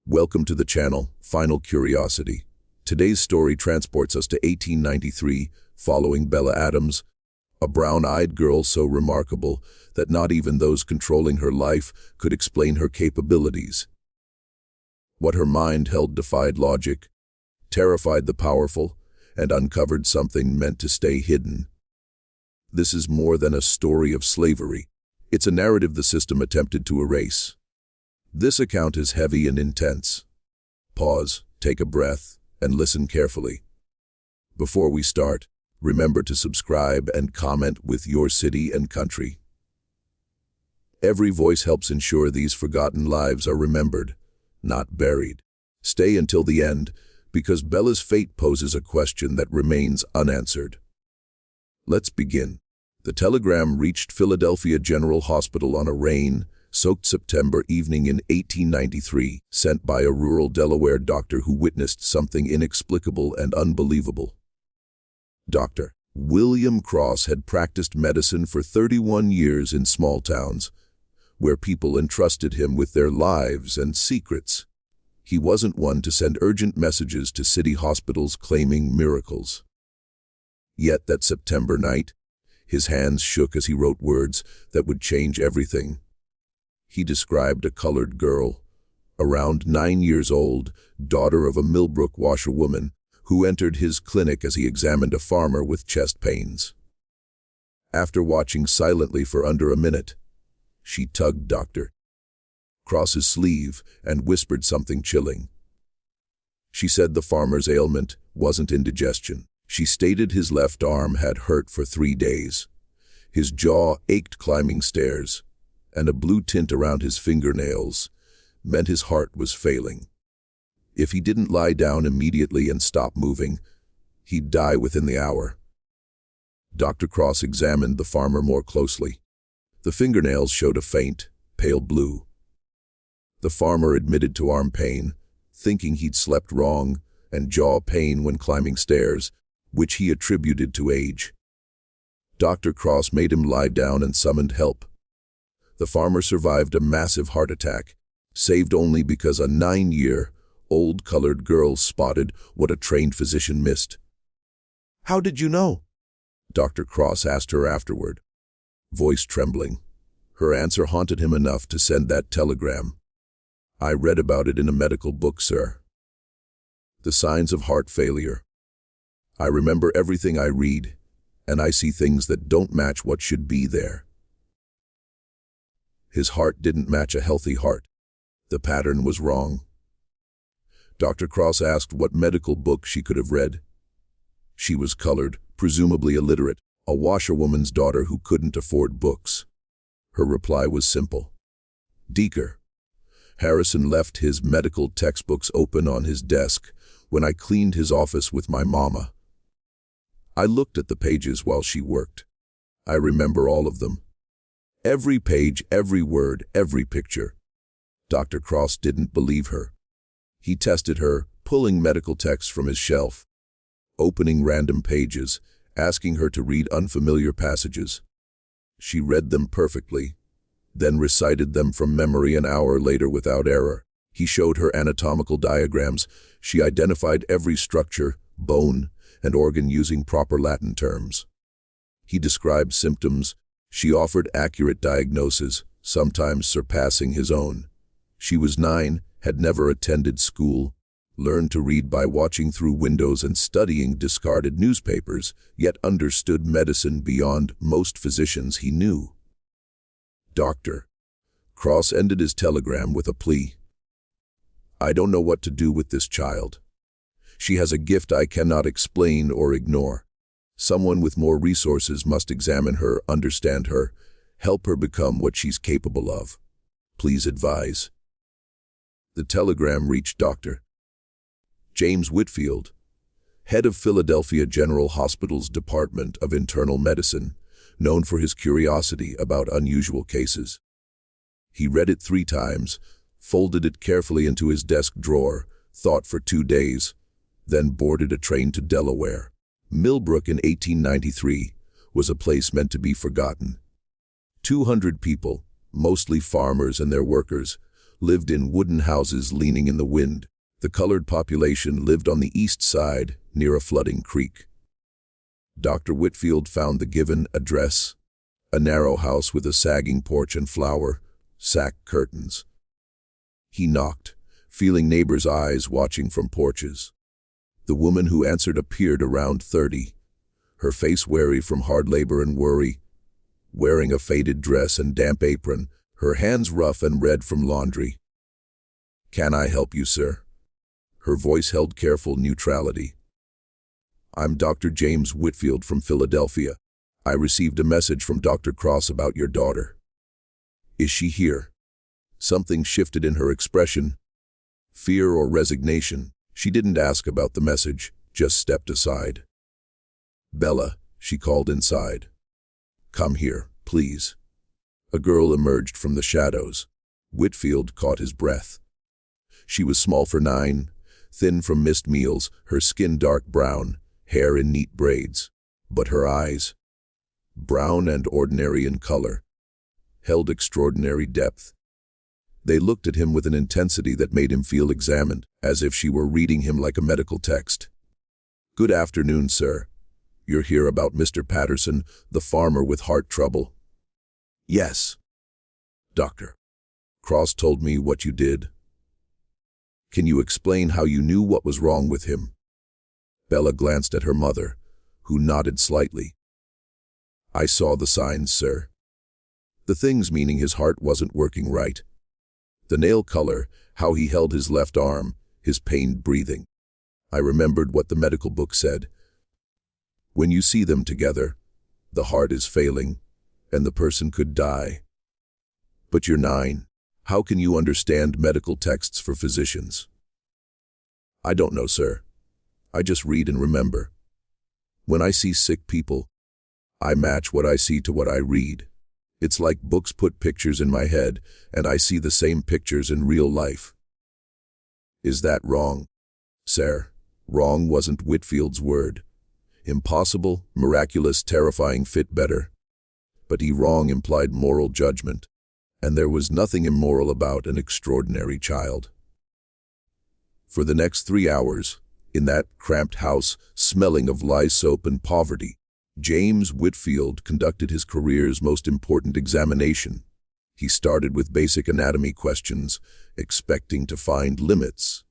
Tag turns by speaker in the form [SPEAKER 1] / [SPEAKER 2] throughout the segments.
[SPEAKER 1] Welcome to the channel, Final Curiosity. Today's story transports us to 1893, following Bella Adams, a brown-eyed girl so remarkable that not even those controlling her life could explain her capabilities. What her mind held defied logic, terrified the powerful, and uncovered something meant to stay hidden. This is more than a story of slavery. It's a narrative the system attempted to erase. This account is heavy and intense. Pause, take a breath, and listen carefully. Before we start, remember to subscribe and comment with your city and country. Every voice helps ensure these forgotten lives are remembered, not buried. Stay until the end, because Bella's fate poses a question that remains unanswered. Let's begin. The telegram reached Philadelphia General Hospital on a rain-soaked September evening in 1893, sent by a rural Delaware doctor who witnessed something inexplicable and unbelievable. Dr. William Cross had practiced medicine for 31 years in small towns, where people entrusted him with their lives and secrets. He wasn't one to send urgent messages to city hospitals claiming miracles. Yet that September night, his hands shook as he wrote words that would change everything. He described a colored girl, around 9 years old, daughter of a Millbrook washerwoman, who entered his clinic as he examined a farmer with chest pains. After watching silently for under a minute, she tugged Dr. Cross's sleeve and whispered something chilling. She said the farmer's ailment wasn't indigestion. She stated his left arm had hurt for 3 days. His jaw ached climbing stairs, and a blue tint around his fingernails meant his heart was failing. If he didn't lie down immediately and stop moving, he'd die within the hour. Dr. Cross examined the farmer more closely. The fingernails showed a faint, pale blue. The farmer admitted to arm pain, thinking he'd slept wrong, and jaw pain when climbing stairs, which he attributed to age. Dr. Cross made him lie down and summoned help. The farmer survived a massive heart attack, saved only because a 9-year-old colored girl spotted what a trained physician missed. "How did you know?" Dr. Cross asked her afterward, voice trembling. Her answer haunted him enough to send that telegram. "I read about it in a medical book, sir. The signs of heart failure. I remember everything I read, and I see things that don't match what should be there." His heart didn't match a healthy heart. The pattern was wrong. Dr. Cross asked what medical book she could have read. She was colored, presumably illiterate, a washerwoman's daughter who couldn't afford books. Her reply was simple. "Deaker. Harrison left his medical textbooks open on his desk when I cleaned his office with my mama. I looked at the pages while she worked. I remember all of them. Every page, every word, every picture." Dr. Cross didn't believe her. He tested her, pulling medical texts from his shelf, opening random pages, asking her to read unfamiliar passages. She read them perfectly, then recited them from memory an hour later without error. He showed her anatomical diagrams. She identified every structure, bone, and organ using proper Latin terms. He described symptoms. She offered accurate diagnoses, sometimes surpassing his own. She was 9, had never attended school, learned to read by watching through windows and studying discarded newspapers, yet understood medicine beyond most physicians he knew. Dr. Cross ended his telegram with a plea. "I don't know what to do with this child. She has a gift I cannot explain or ignore. Someone with more resources must examine her, understand her, help her become what she's capable of. Please advise." The telegram reached Dr. James Whitfield, head of Philadelphia General Hospital's Department of Internal Medicine, known for his curiosity about unusual cases. He read it 3 times, folded it carefully into his desk drawer, thought for 2 days, then boarded a train to Delaware. Millbrook in 1893 was a place meant to be forgotten. 200 people, mostly farmers and their workers, lived in wooden houses leaning in the wind. The colored population lived on the east side, near a flooding creek. Dr. Whitfield found the given address, a narrow house with a sagging porch and sack curtains. He knocked, feeling neighbors' eyes watching from porches. The woman who answered appeared around 30, her face weary from hard labor and worry, wearing a faded dress and damp apron, her hands rough and red from laundry. "Can I help you, sir?" Her voice held careful neutrality. "I'm Dr. James Whitfield from Philadelphia. I received a message from Dr. Cross about your daughter. Is she here?" Something shifted in her expression. Fear or resignation. She didn't ask about the message, just stepped aside. "Bella," she called inside. "Come here, please." A girl emerged from the shadows. Whitfield caught his breath. She was small for 9, thin from missed meals, her skin dark brown, hair in neat braids. But her eyes, brown and ordinary in color, held extraordinary depth. They looked at him with an intensity that made him feel examined, as if she were reading him like a medical text. "Good afternoon, sir. You're here about Mr. Patterson, the farmer with heart trouble?" "Yes. Doctor Cross told me what you did. Can you explain how you knew what was wrong with him?" Bella glanced at her mother, who nodded slightly. "I saw the signs, sir. The things meaning his heart wasn't working right. The nail color, how he held his left arm, his pained breathing. I remembered what the medical book said. When you see them together, the heart is failing, and the person could die. But you're 9. How can you understand medical texts for physicians?" "I don't know, sir. I just read and remember. When I see sick people, I match what I see to what I read. It's like books put pictures in my head, and I see the same pictures in real life." "Is that wrong?" "Sir, wrong wasn't Whitfield's word. Impossible, miraculous, terrifying fit better. But wrong implied moral judgment, and there was nothing immoral about an extraordinary child." For the next 3 hours, in that cramped house, smelling of lye soap and poverty, James Whitfield conducted his career's most important examination. He started with basic anatomy questions, expecting to find limits.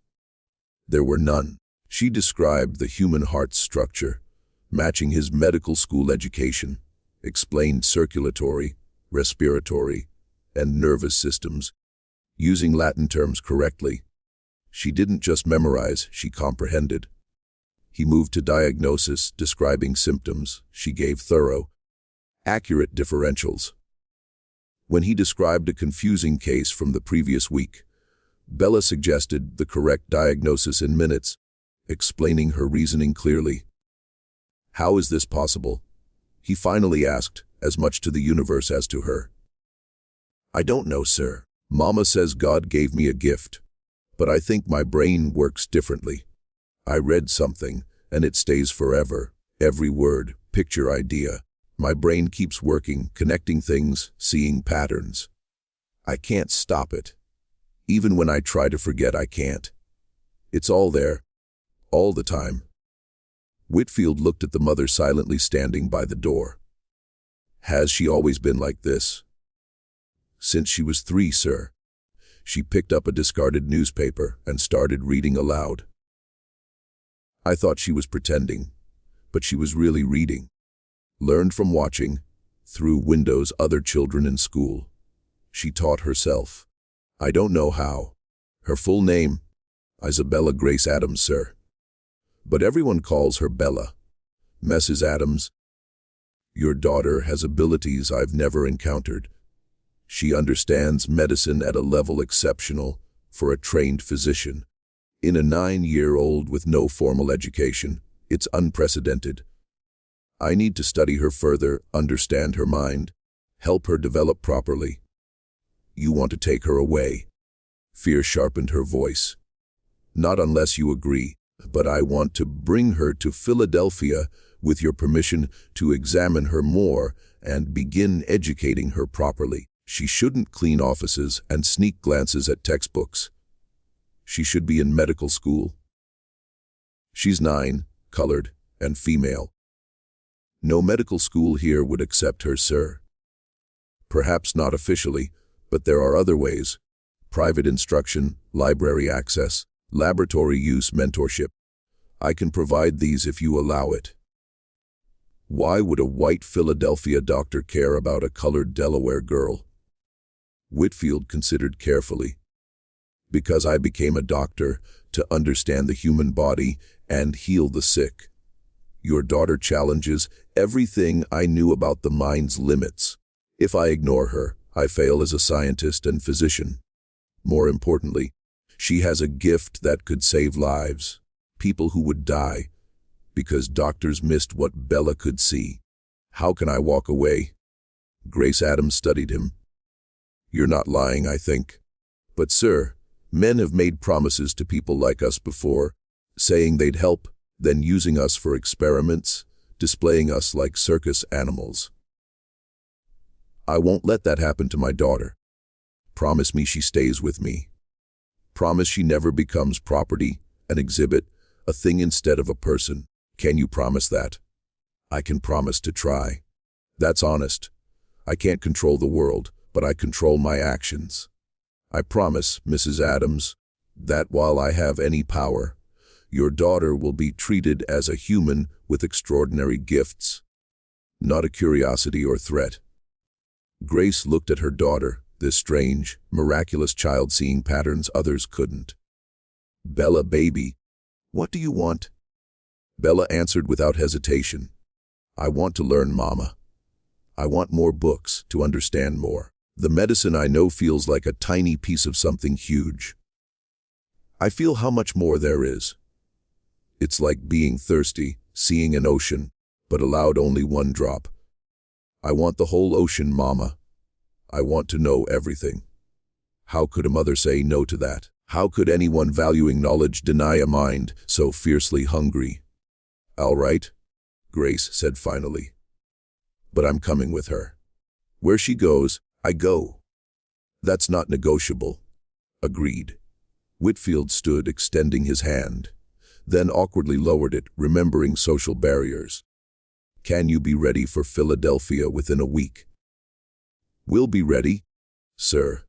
[SPEAKER 1] There were none. She described the human heart's structure, matching his medical school education, explained circulatory, respiratory, and nervous systems, using Latin terms correctly. She didn't just memorize, she comprehended. He moved to diagnosis, describing symptoms. She gave thorough, accurate differentials. When he described a confusing case from the previous week, Bella suggested the correct diagnosis in minutes, explaining her reasoning clearly. "How is this possible?" he finally asked, as much to the universe as to her. "I don't know, sir. Mama says God gave me a gift, but I think my brain works differently. I read something, and it stays forever. Every word, picture, idea. My brain keeps working, connecting things, seeing patterns. I can't stop it. Even when I try to forget, I can't. It's all there, all the time." Whitfield looked at the mother silently standing by the door. "Has she always been like this?" "Since she was 3, sir." She picked up a discarded newspaper and started reading aloud. "I thought she was pretending, but she was really reading. Learned from watching, through windows, other children in school. She taught herself. I don't know how. Her full name, Isabella Grace Adams, sir. But everyone calls her Bella. Mrs. Adams. Your daughter has abilities I've never encountered. She understands medicine at a level exceptional for a trained physician. In a 9-year-old with no formal education, it's unprecedented. I need to study her further, understand her mind, help her develop properly. You want to take her away?" Fear sharpened her voice. "Not unless you agree, but I want to bring her to Philadelphia with your permission to examine her more and begin educating her properly." She shouldn't clean offices and sneak glances at textbooks. She should be in medical school. She's 9, colored, and female. No medical school here would accept her, sir. Perhaps not officially, but there are other ways. Private instruction, library access, laboratory use, mentorship. I can provide these if you allow it. Why would a white Philadelphia doctor care about a colored Delaware girl? Whitfield considered carefully. Because I became a doctor to understand the human body and heal the sick. Your daughter challenges everything I knew about the mind's limits. If I ignore her, I fail as a scientist and physician. More importantly, she has a gift that could save lives. People who would die because doctors missed what Bella could see. How can I walk away? Grace Adams studied him. You're not lying, I think. But sir, men have made promises to people like us before, saying they'd help, then using us for experiments, displaying us like circus animals. I won't let that happen to my daughter. Promise me she stays with me. Promise she never becomes property, an exhibit, a thing instead of a person. Can you promise that? I can promise to try. That's honest. I can't control the world, but I control my actions. I promise, Mrs. Adams, that while I have any power, your daughter will be treated as a human with extraordinary gifts, not a curiosity or threat. Grace looked at her daughter, this strange, miraculous child seeing patterns others couldn't. Bella, baby, what do you want? Bella answered without hesitation. I want to learn, Mama. I want more books to understand more. The medicine I know feels like a tiny piece of something huge. I feel how much more there is. It's like being thirsty, seeing an ocean, but allowed only one drop. I want the whole ocean, Mama. I want to know everything. How could a mother say no to that? How could anyone valuing knowledge deny a mind so fiercely hungry? All right, Grace said finally. But I'm coming with her. Where she goes, I go. That's not negotiable. Agreed. Whitfield stood, extending his hand, then awkwardly lowered it, remembering social barriers. Can you be ready for Philadelphia within a week? We'll be ready, sir.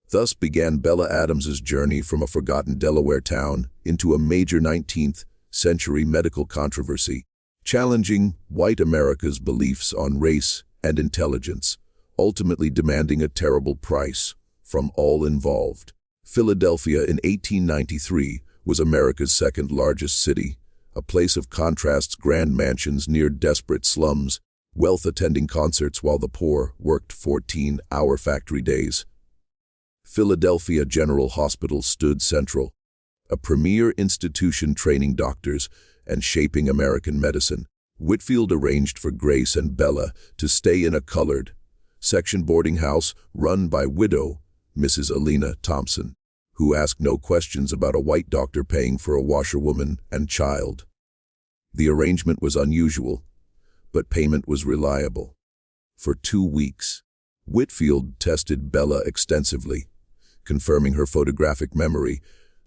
[SPEAKER 1] Thus began Bella Adams's journey from a forgotten Delaware town into a major 19th century medical controversy, challenging white America's beliefs on race and intelligence, ultimately demanding a terrible price from all involved. Philadelphia in 1893 was America's second largest city, a place of contrasts, grand mansions near desperate slums, wealth attending concerts while the poor worked 14-hour factory days. Philadelphia General Hospital stood central, a premier institution training doctors and shaping American medicine. Whitfield arranged for Grace and Bella to stay in a colored section boarding house run by widow Mrs. Alina Thompson, who asked no questions about a white doctor paying for a washerwoman and child. The arrangement was unusual, but payment was reliable. For 2 weeks, Whitfield tested Bella extensively, confirming her photographic memory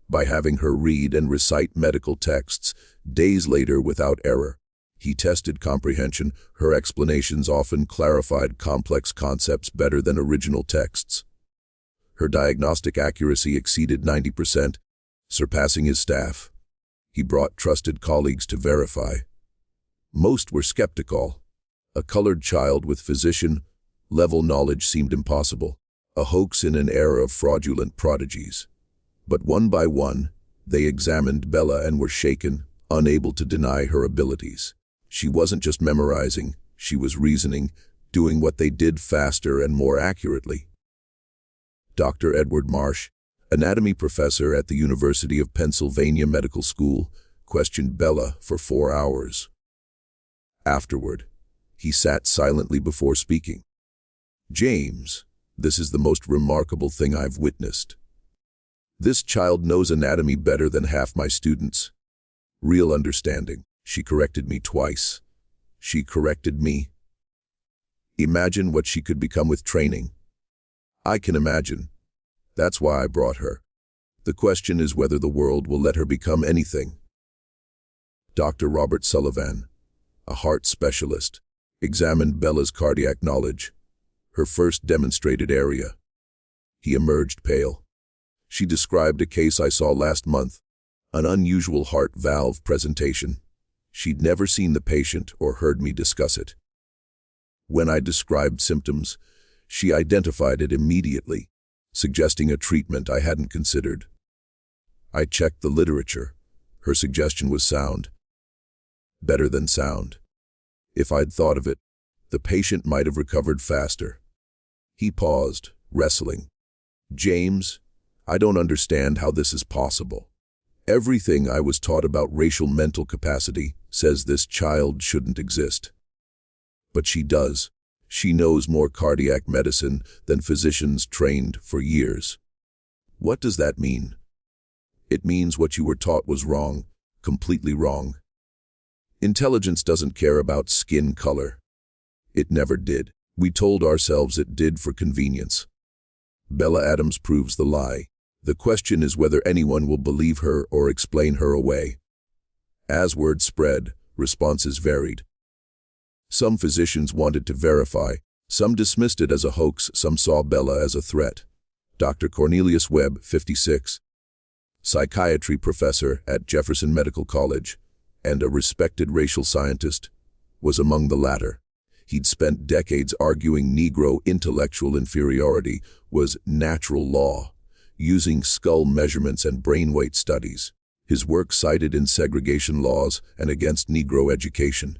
[SPEAKER 1] by having her read and recite medical texts days later without error. He tested comprehension. Her explanations often clarified complex concepts better than original texts. Her diagnostic accuracy exceeded 90%, surpassing his staff. He brought trusted colleagues to verify. Most were skeptical. A colored child with physician-level knowledge seemed impossible, a hoax in an era of fraudulent prodigies. But one by one, they examined Bella and were shaken, unable to deny her abilities. She wasn't just memorizing, she was reasoning, doing what they did faster and more accurately. Dr. Edward Marsh, anatomy professor at the University of Pennsylvania Medical School, questioned Bella for 4 hours. Afterward, he sat silently before speaking. James, this is the most remarkable thing I've witnessed. This child knows anatomy better than half my students. Real understanding. She corrected me twice. She corrected me. Imagine what she could become with training. I can imagine. That's why I brought her. The question is whether the world will let her become anything. Dr. Robert Sullivan, a heart specialist, examined Bella's cardiac knowledge, her first demonstrated area. He emerged pale. She described a case I saw last month, an unusual heart valve presentation. She'd never seen the patient or heard me discuss it. When I described symptoms, she identified it immediately, suggesting a treatment I hadn't considered. I checked the literature. Her suggestion was sound. Better than sound. If I'd thought of it, the patient might have recovered faster. He paused, wrestling. James, I don't understand how this is possible. Everything I was taught about racial mental capacity says this child shouldn't exist. But she does. She knows more cardiac medicine than physicians trained for years. What does that mean? It means what you were taught was wrong, completely wrong. Intelligence doesn't care about skin color. It never did. We told ourselves it did for convenience. Bella Adams proves the lie. The question is whether anyone will believe her or explain her away. As word spread, responses varied. Some physicians wanted to verify, some dismissed it as a hoax, some saw Bella as a threat. Dr. Cornelius Webb, 56, psychiatry professor at Jefferson Medical College, and a respected racial scientist, was among the latter. He'd spent decades arguing Negro intellectual inferiority was natural law, using skull measurements and brain weight studies. His work cited in segregation laws and against Negro education.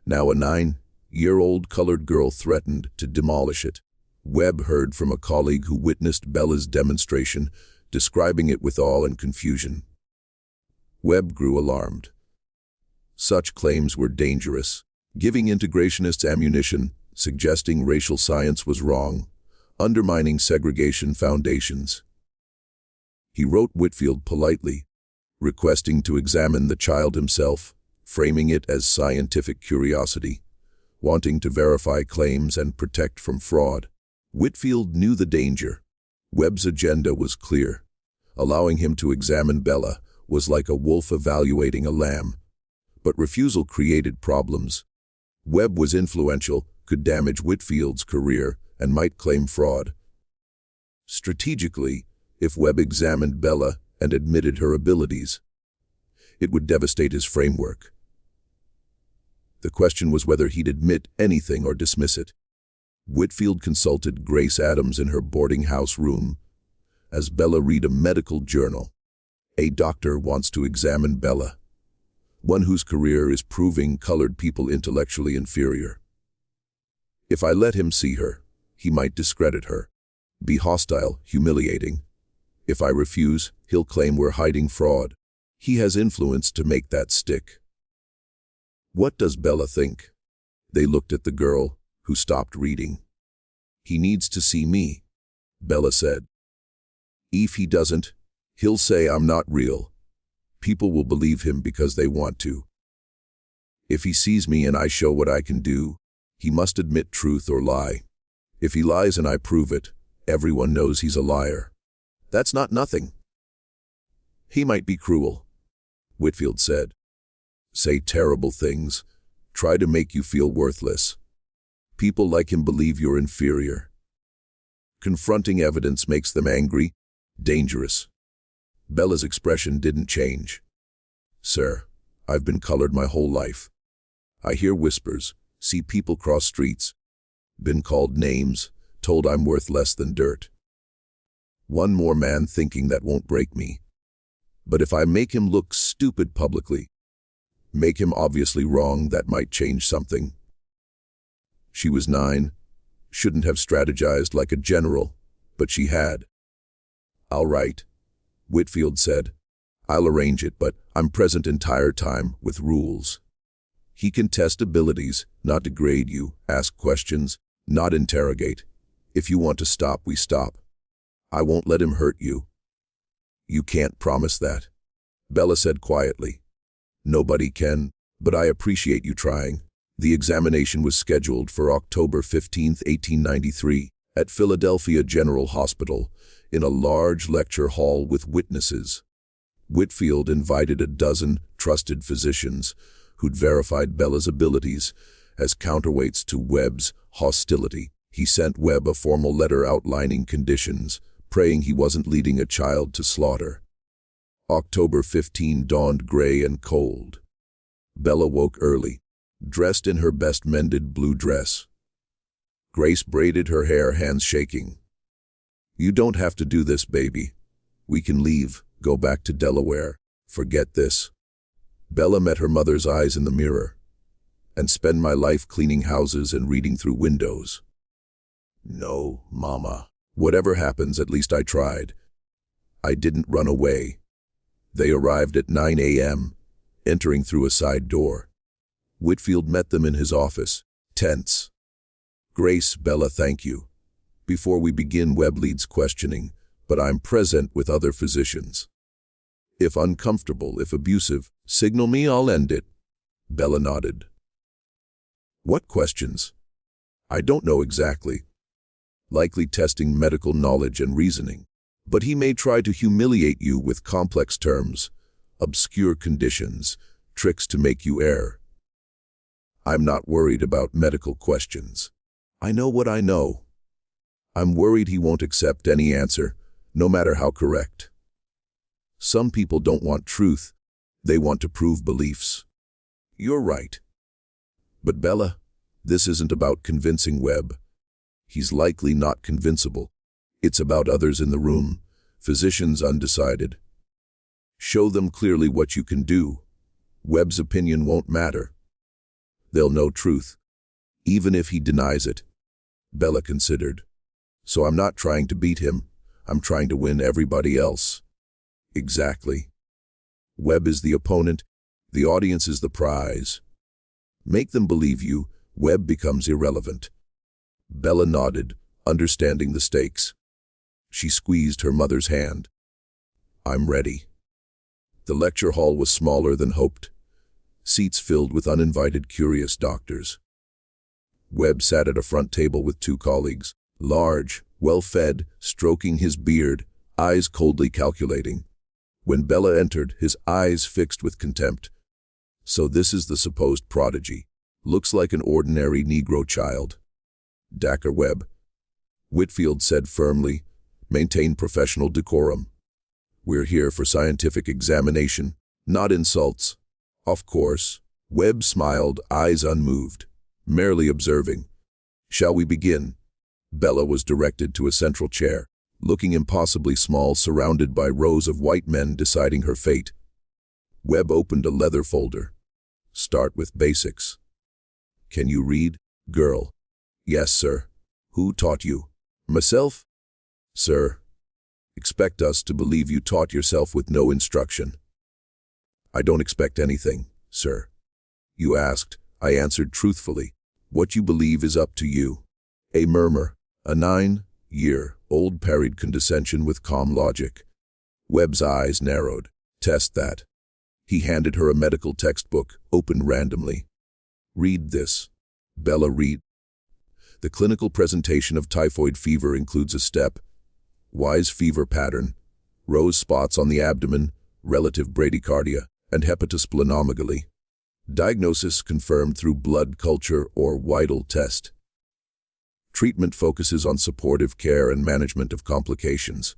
[SPEAKER 1] Now a 9-year-old colored girl threatened to demolish it. Webb heard from a colleague who witnessed Bella's demonstration, describing it with awe and confusion. Webb grew alarmed. Such claims were dangerous, giving integrationists ammunition, suggesting racial science was wrong, undermining segregation foundations. He wrote Whitfield politely, requesting to examine the child himself, framing it as scientific curiosity, wanting to verify claims and protect from fraud. Whitfield knew the danger. Webb's agenda was clear. Allowing him to examine Bella was like a wolf evaluating a lamb. But refusal created problems. Webb was influential, could damage Whitfield's career, and might claim fraud. Strategically, if Webb examined Bella and admitted her abilities, it would devastate his framework. The question was whether he'd admit anything or dismiss it. Whitfield consulted Grace Adams in her boarding house room as Bella read a medical journal. A doctor wants to examine Bella, one whose career is proving colored people intellectually inferior. If I let him see her, he might discredit her, be hostile, humiliating. If I refuse, he'll claim we're hiding fraud. He has influence to make that stick. What does Bella think? They looked at the girl, who stopped reading. He needs to see me, Bella said. If he doesn't, he'll say I'm not real. People will believe him because they want to. If he sees me and I show what I can do, he must admit truth or lie. If he lies and I prove it, everyone knows he's a liar. That's not nothing. He might be cruel, Whitfield said. Say terrible things, try to make you feel worthless. People like him believe you're inferior. Confronting evidence makes them angry, dangerous. Bella's expression didn't change. Sir, I've been colored my whole life. I hear whispers, see people cross streets, been called names, told I'm worth less than dirt. One more man thinking that won't break me. But if I make him look stupid publicly, make him obviously wrong, that might change something. She was 9, shouldn't have strategized like a general, but she had. All right, Whitfield said. I'll arrange it, but I'm present entire time with rules. He can test abilities, not degrade you, ask questions, not interrogate. If you want to stop, we stop. I won't let him hurt you. You can't promise that, Bella said quietly. Nobody can, but I appreciate you trying. The examination was scheduled for October 15, 1893, at Philadelphia General Hospital, in a large lecture hall with witnesses. Whitfield invited a dozen trusted physicians who'd verified Bella's abilities as counterweights to Webb's hostility. He sent Webb a formal letter outlining conditions, praying he wasn't leading a child to slaughter. October 15 dawned gray and cold. Bella woke early, dressed in her best mended blue dress. Grace braided her hair, hands shaking. "You don't have to do this, baby. We can leave, go back to Delaware. Forget this." Bella met her mother's eyes in the mirror. "And spend my life cleaning houses and reading through windows." "No, Mama. Whatever happens, at least I tried. I didn't run away." They arrived at 9 a.m., entering through a side door. Whitfield met them in his office, tense. "Grace, Bella, thank you. Before we begin, Webb leads questioning, but I'm present with other physicians. If uncomfortable, if abusive, signal me, I'll end it." Bella nodded. "What questions?" "I don't know exactly. Likely testing medical knowledge and reasoning. But he may try to humiliate you with complex terms, obscure conditions, tricks to make you err." "I'm not worried about medical questions. I know what I know. I'm worried he won't accept any answer, no matter how correct. Some people don't want truth, they want to prove beliefs." "You're right. But Bella, this isn't about convincing Webb. He's likely not convincible. It's about others in the room, physicians undecided. Show them clearly what you can do. Webb's opinion won't matter. They'll know truth, even if he denies it." Bella considered. "So I'm not trying to beat him, I'm trying to win everybody else." "Exactly. Webb is the opponent, the audience is the prize. Make them believe you, Webb becomes irrelevant." Bella nodded, understanding the stakes. She squeezed her mother's hand. "I'm ready." The lecture hall was smaller than hoped, seats filled with uninvited curious doctors. Webb sat at a front table with two colleagues, large, well-fed, stroking his beard, eyes coldly calculating. When Bella entered, his eyes fixed with contempt. "So this is the supposed prodigy. Looks like an ordinary Negro child." "Dacre Webb," Whitfield said firmly, "maintain professional decorum. We're here for scientific examination, not insults." "Of course." Webb smiled, eyes unmoved, merely observing. "Shall we begin?" Bella was directed to a central chair, looking impossibly small, surrounded by rows of white men deciding her fate. Webb opened a leather folder. "Start with basics. Can you read, girl?" "Yes, sir." "Who taught you?" "Myself." "Sir, expect us to believe you taught yourself with no instruction." "I don't expect anything, sir. You asked, I answered truthfully. What you believe is up to you." A murmur, a 9-year-old parried condescension with calm logic. Webb's eyes narrowed. "Test that." He handed her a medical textbook, opened randomly. "Read this." Bella read. "The clinical presentation of typhoid fever includes a step. Wise fever pattern, rose spots on the abdomen, relative bradycardia, and hepatosplenomegaly. Diagnosis confirmed through blood culture or Whittle test. Treatment focuses on supportive care and management of complications,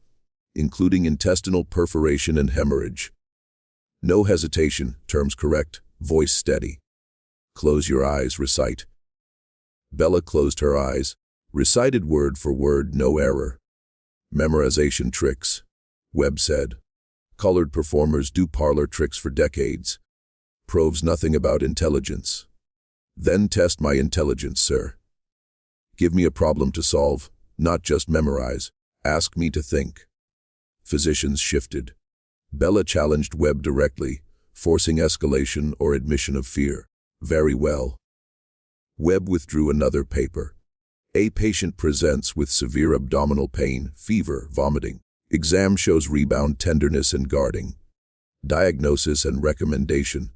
[SPEAKER 1] including intestinal perforation and hemorrhage. No hesitation, terms correct, voice steady. Close your eyes, recite." Bella closed her eyes, recited word for word, no error. "Memorization tricks," Webb said. "Colored performers do parlor tricks for decades. Proves nothing about intelligence." "Then test my intelligence, sir. Give me a problem to solve, not just memorize. Ask me to think." Physicians shifted. Bella challenged Webb directly, forcing escalation or admission of fear. "Very well." Webb withdrew another paper. A patient presents with severe abdominal pain, fever, vomiting. Exam shows rebound tenderness and guarding. Diagnosis and recommendation.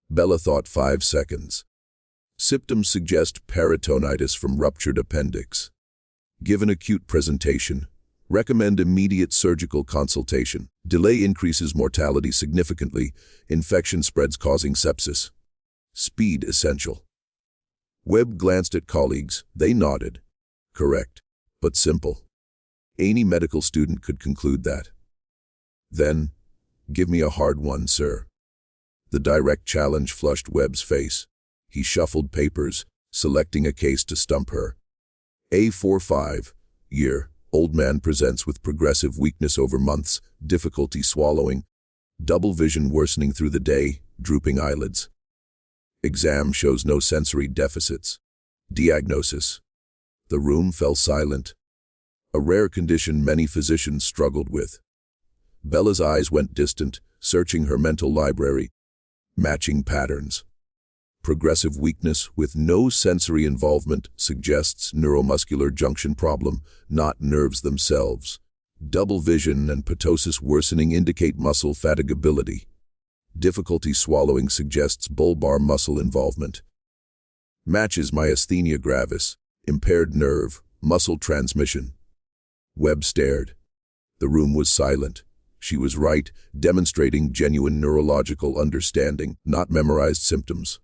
[SPEAKER 1] Bella thought 5 seconds. Symptoms suggest peritonitis from ruptured appendix. Give an acute presentation. Recommend immediate surgical consultation. Delay increases mortality significantly. Infection spreads causing sepsis. Speed essential. Webb glanced at colleagues. They nodded. Correct, but simple. Any medical student could conclude that. Then, give me a hard one, sir. The direct challenge flushed Webb's face. He shuffled papers, selecting a case to stump her. A45, year, old man presents with progressive weakness over months, difficulty swallowing, double vision worsening through the day, drooping eyelids. Exam shows no sensory deficits. Diagnosis. The room fell silent. A rare condition many physicians struggled with. Bella's eyes went distant, searching her mental library. Matching patterns. Progressive weakness with no sensory involvement suggests neuromuscular junction problem, not nerves themselves. Double vision and ptosis worsening indicate muscle fatigability. Difficulty swallowing suggests bulbar muscle involvement. Matches myasthenia gravis, impaired nerve, muscle transmission. Webb stared. The room was silent. She was right, demonstrating genuine neurological understanding, not memorized symptoms.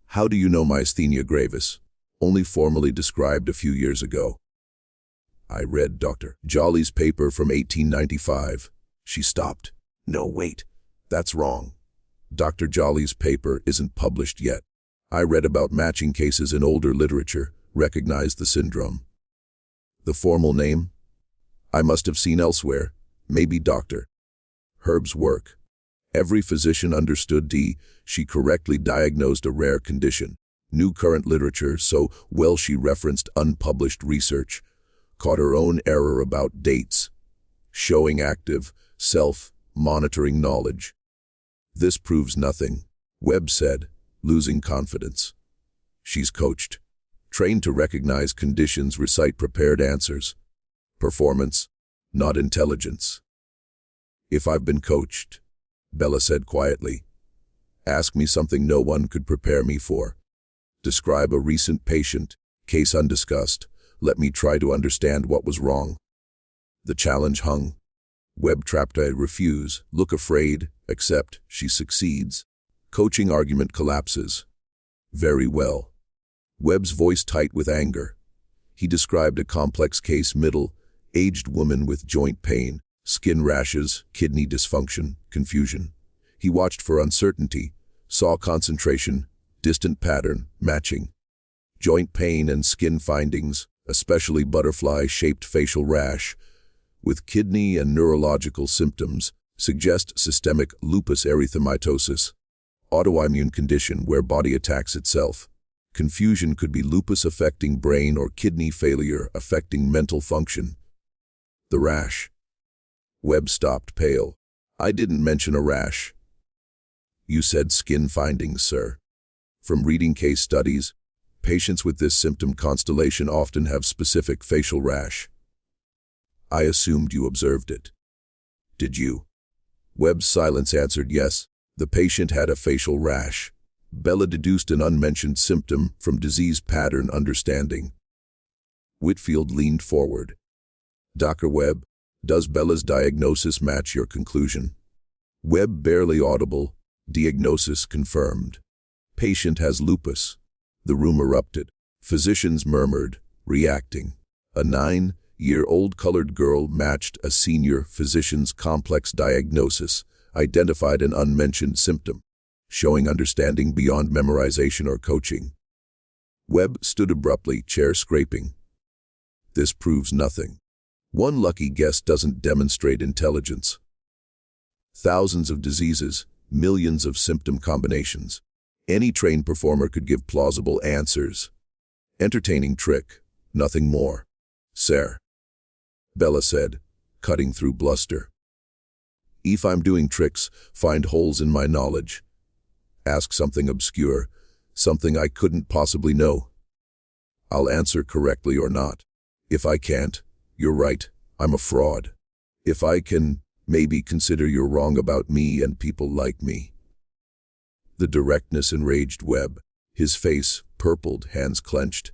[SPEAKER 1] How do you know myasthenia gravis? Only formally described a few years ago. I read Dr. Jolly's paper from 1895. She stopped. No, wait. That's wrong. Dr. Jolly's paper isn't published yet. I read about matching cases in older literature, recognized the syndrome. The formal name? I must have seen elsewhere. Maybe Dr. Herb's work. Every physician understood she correctly diagnosed a rare condition. Knew current literature so well she referenced unpublished research. Caught her own error about dates. Showing active, self-monitoring knowledge. This proves nothing, Webb said, losing confidence. She's coached. Trained to recognize conditions, recite prepared answers. Performance, not intelligence. If I've been coached, Bella said quietly, ask me something no one could prepare me for. Describe a recent patient, case undiscussed. Let me try to understand what was wrong. The challenge hung. Webb trapped. I refuse, look afraid, accept, she succeeds. Coaching argument collapses. Very well. Webb's voice tight with anger. He described a complex case, middle-aged woman with joint pain, skin rashes, kidney dysfunction, confusion. He watched for uncertainty, saw concentration, distant pattern, matching. Joint pain and skin findings, especially butterfly-shaped facial rash, with kidney and neurological symptoms, suggest systemic lupus erythematosus, autoimmune condition where body attacks itself. Confusion could be lupus affecting brain or kidney failure affecting mental function. The rash. Webb stopped, pale. I didn't mention a rash. You said skin findings, sir. From reading case studies, patients with this symptom constellation often have specific facial rash. I assumed you observed it. Did you? Webb's silence answered yes. The patient had a facial rash. Bella deduced an unmentioned symptom from disease pattern understanding. Whitfield leaned forward. Dr. Webb, does Bella's diagnosis match your conclusion? Webb barely audible. Diagnosis confirmed. Patient has lupus. The room erupted. Physicians murmured, reacting. A 9-year-old colored girl matched a senior physician's complex diagnosis, identified an unmentioned symptom, showing understanding beyond memorization or coaching. Webb stood abruptly, chair scraping. This proves nothing. One lucky guess doesn't demonstrate intelligence. Thousands of diseases, millions of symptom combinations. Any trained performer could give plausible answers. Entertaining trick, nothing more. Sir, Bella said, cutting through bluster. If I'm doing tricks, find holes in my knowledge. Ask something obscure, something I couldn't possibly know. I'll answer correctly or not. If I can't, you're right, I'm a fraud. If I can, maybe consider you're wrong about me and people like me. The directness enraged Webb. His face purpled, hands clenched.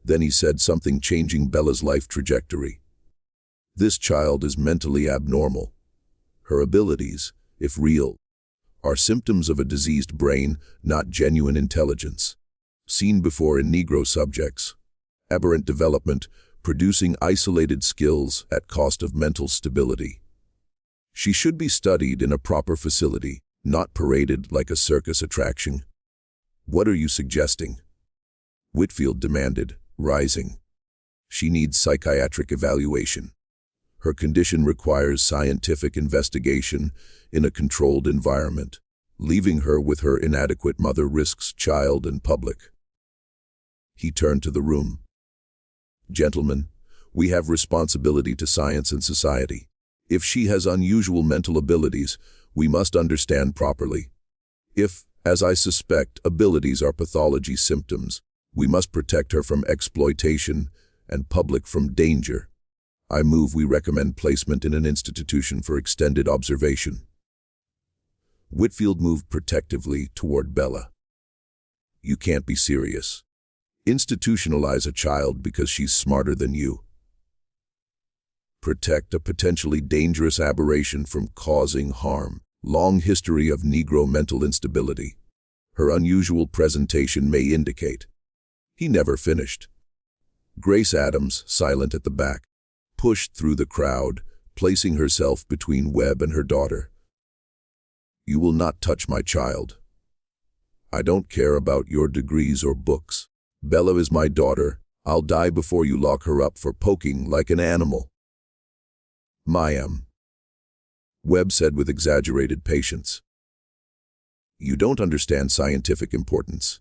[SPEAKER 1] Then he said something changing Bella's life trajectory. This child is mentally abnormal. Her abilities, if real, are symptoms of a diseased brain, not genuine intelligence. Seen before in Negro subjects. Aberrant development, producing isolated skills at cost of mental stability. She should be studied in a proper facility, not paraded like a circus attraction. What are you suggesting? Whitfield demanded, rising. She needs psychiatric evaluation. Her condition requires scientific investigation in a controlled environment. Leaving her with her inadequate mother risks child and public. He turned to the room. Gentlemen, we have responsibility to science and society. If she has unusual mental abilities, we must understand properly. If, as I suspect, abilities are pathology symptoms, we must protect her from exploitation and public from danger. I move we recommend placement in an institution for extended observation. Whitfield moved protectively toward Bella. You can't be serious. Institutionalize a child because she's smarter than you. Protect a potentially dangerous aberration from causing harm. Long history of Negro mental instability. Her unusual presentation may indicate. He never finished. Grace Adams, silent at the back, pushed through the crowd, placing herself between Webb and her daughter. You will not touch my child. I don't care about your degrees or books. Bella is my daughter. I'll die before you lock her up for poking like an animal. Mayam. Webb said with exaggerated patience. You don't understand scientific importance.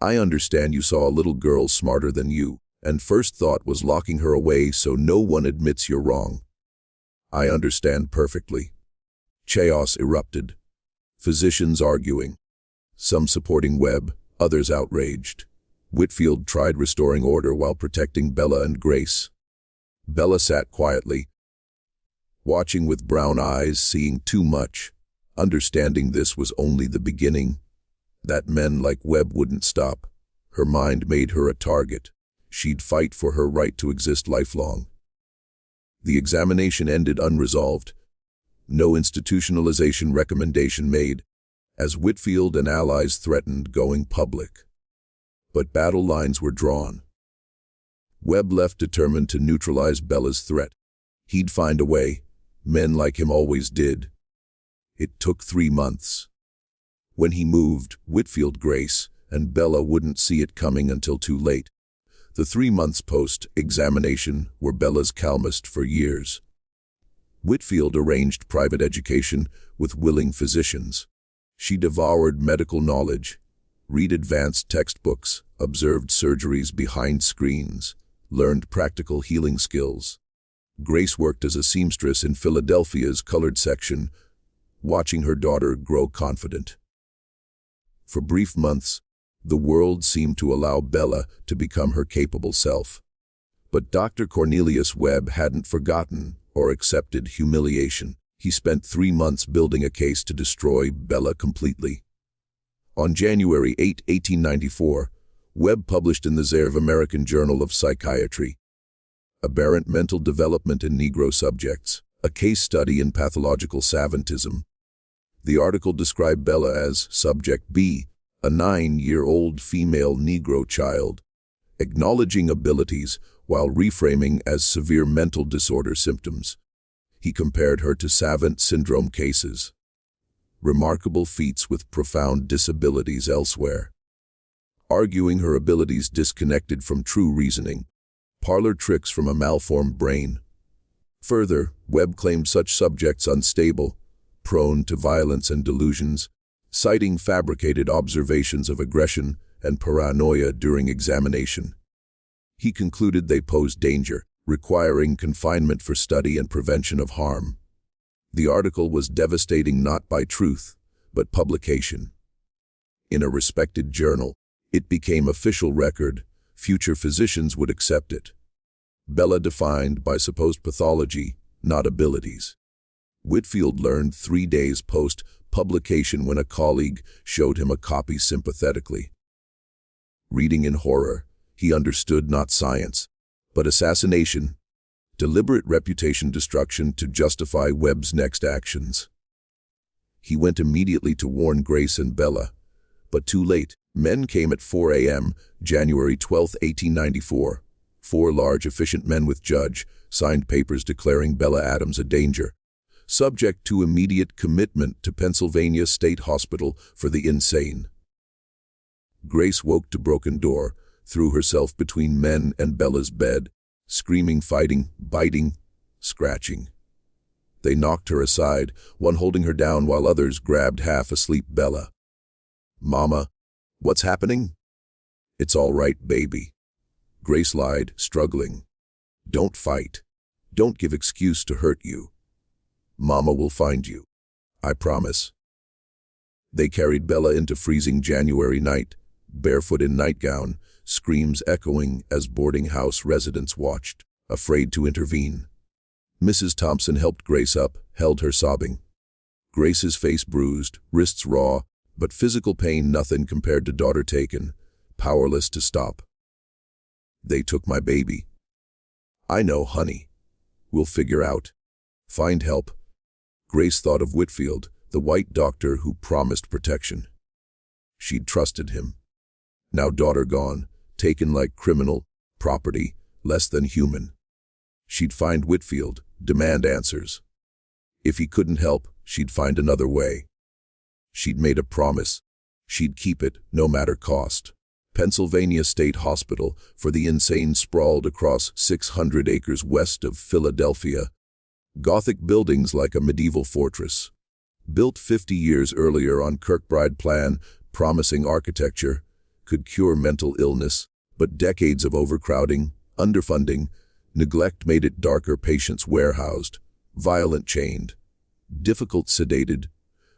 [SPEAKER 1] I understand you saw a little girl smarter than you, and first thought was locking her away so no one admits you're wrong. I understand perfectly. Chaos erupted. Physicians arguing. Some supporting Webb, others outraged. Whitfield tried restoring order while protecting Bella and Grace. Bella sat quietly, watching with brown eyes, seeing too much, understanding this was only the beginning, that men like Webb wouldn't stop. Her mind made her a target. She'd fight for her right to exist lifelong. The examination ended unresolved. No institutionalization recommendation made, as Whitfield and allies threatened going public. But battle lines were drawn. Webb left determined to neutralize Bella's threat. He'd find a way. Men like him always did. It took 3 months. When he moved, Whitfield, Grace, and Bella wouldn't see it coming until too late. The 3 months post-examination were Bella's calmest for years. Whitfield arranged private education with willing physicians. She devoured medical knowledge, read advanced textbooks, observed surgeries behind screens, learned practical healing skills. Grace worked as a seamstress in Philadelphia's colored section, watching her daughter grow confident. For brief months, the world seemed to allow Bella to become her capable self. But Dr. Cornelius Webb hadn't forgotten or accepted humiliation. He spent 3 months building a case to destroy Bella completely. On January 8, 1894, Webb published in the Zerv American Journal of Psychiatry, Aberrant Mental Development in Negro Subjects, a case study in pathological savantism. The article described Bella as Subject B, a 9-year-old female Negro child, acknowledging abilities while reframing as severe mental disorder symptoms. He compared her to savant syndrome cases, remarkable feats with profound disabilities elsewhere, arguing her abilities disconnected from true reasoning, parlor tricks from a malformed brain. Further, Webb claimed such subjects unstable, prone to violence and delusions, citing fabricated observations of aggression and paranoia during examination. He concluded they posed danger, requiring confinement for study and prevention of harm. The article was devastating not by truth, but publication. In a respected journal, it became official record. Future physicians would accept it. Bella defined by supposed pathology, not abilities. Whitfield learned 3 days post-publication when a colleague showed him a copy sympathetically. Reading in horror, He understood not science, but assassination, deliberate reputation destruction to justify Webb's next actions. He went immediately to warn Grace and Bella, but too late. Men came at 4 a.m., January 12, 1894. 4 large, efficient men with Judge signed papers declaring Bella Adams a danger, subject to immediate commitment to Pennsylvania State Hospital for the insane. Grace woke to broken door, threw herself between men and Bella's bed, screaming, fighting, biting, scratching. They knocked her aside, one holding her down while others grabbed half-asleep Bella. "Mama, what's happening?" "It's all right, baby." Grace lied, struggling. "Don't fight. Don't give excuse to hurt you. Mama will find you. I promise." They carried Bella into freezing January night, barefoot in nightgown, screams echoing as boarding house residents watched, afraid to intervene. Mrs. Thompson helped Grace up, held her sobbing. Grace's face bruised, wrists raw, but physical pain nothing compared to daughter taken, powerless to stop. "They took my baby." "I know, honey. We'll figure out. Find help." Grace thought of Whitfield, the white doctor who promised protection. She'd trusted him. Now daughter gone, taken like criminal, property, less than human. She'd find Whitfield, demand answers. If he couldn't help, she'd find another way. She'd made a promise. She'd keep it, no matter cost. Pennsylvania State Hospital for the insane sprawled across 600 acres west of Philadelphia. Gothic buildings like a medieval fortress. Built 50 years earlier on Kirkbride plan, promising architecture, could cure mental illness, but decades of overcrowding, underfunding, neglect made it darker. Patients warehoused, violent chained, difficult sedated,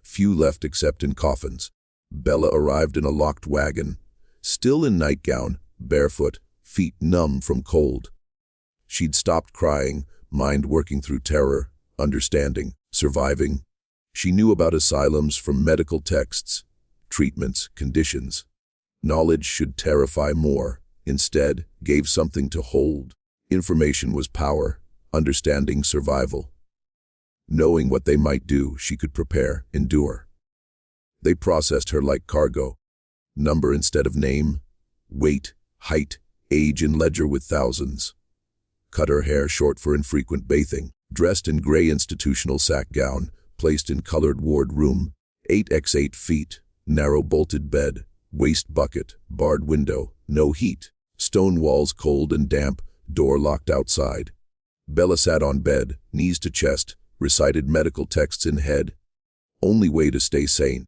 [SPEAKER 1] few left except in coffins. Bella arrived in a locked wagon, still in nightgown, barefoot, feet numb from cold. She'd stopped crying, mind working through terror, understanding, surviving. She knew about asylums from medical texts, treatments, conditions. Knowledge should terrify more, instead, gave something to hold. Information was power, understanding survival. Knowing what they might do, she could prepare, endure. They processed her like cargo. Number instead of name, weight, height, age in ledger with thousands. Cut her hair short for infrequent bathing, dressed in gray institutional sack gown, placed in colored ward room, 8x8 feet, narrow bolted bed, waste bucket, barred window, no heat, stone walls cold and damp, door locked outside. Bella sat on bed, knees to chest, recited medical texts in head. Only way to stay sane.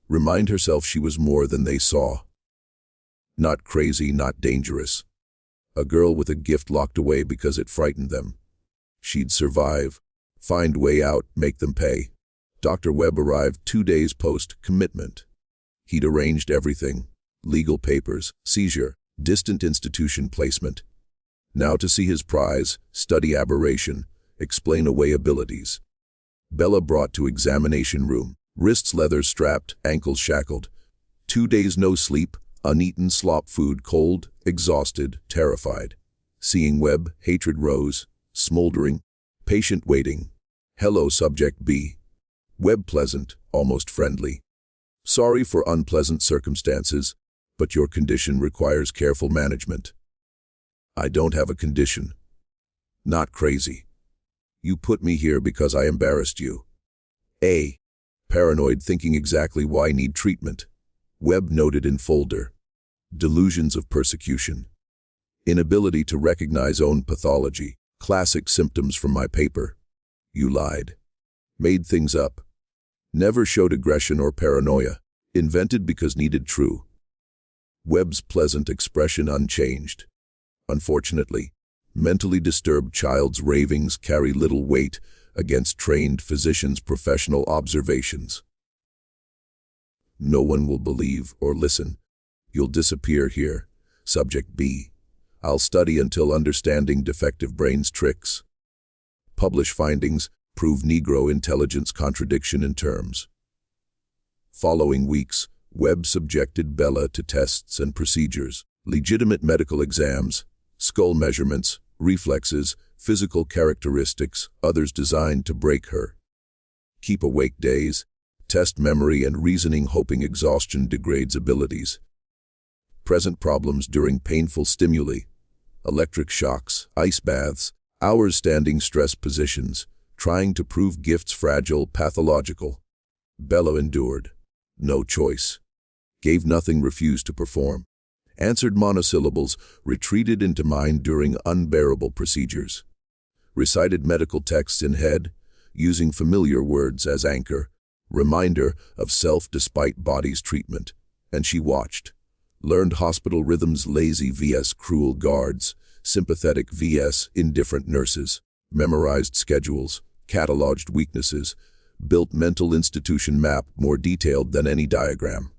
[SPEAKER 1] Remind herself she was more than they saw. Not crazy, not dangerous. A girl with a gift locked away because it frightened them. She'd survive, find way out, make them pay. Dr. Webb arrived 2 days post-commitment. He'd arranged everything, legal papers, seizure, distant institution placement. Now to see his prize, study aberration, explain away abilities. Bella brought to examination room, wrists leather strapped, ankles shackled. 2 days no sleep, uneaten slop food, cold, exhausted, terrified. Seeing Webb, hatred rose, smoldering, patient waiting. Hello, subject B. Webb pleasant, almost friendly. Sorry for unpleasant circumstances, but your condition requires careful management. I don't have a condition. Not crazy. You put me here because I embarrassed you. A. Paranoid, thinking exactly why need treatment. Webb noted in folder. Delusions of persecution. Inability to recognize own pathology. Classic symptoms from my paper. You lied. Made things up. Never showed aggression or paranoia. Invented because needed true. Webb's pleasant expression unchanged. Unfortunately, mentally disturbed child's ravings carry little weight against trained physicians' professional observations. No one will believe or listen. You'll disappear here. Subject B. I'll study until understanding defective brain's tricks. Publish findings, prove Negro intelligence contradiction in terms. Following weeks, Webb subjected Bella to tests and procedures. Legitimate medical exams, skull measurements, reflexes, physical characteristics, others designed to break her. Keep awake days, test memory and reasoning, hoping exhaustion degrades abilities. Present problems during painful stimuli, electric shocks, ice baths, hours standing stress positions, trying to prove gifts fragile, pathological. Bella endured. No choice. Gave nothing, refused to perform. Answered monosyllables, retreated into mind during unbearable procedures. Recited medical texts in head, using familiar words as anchor, reminder of self despite body's treatment. And she watched. Learned hospital rhythms, lazy vs cruel guards, sympathetic vs indifferent nurses, memorized schedules, cataloged weaknesses, built mental institution map more detailed than any diagram.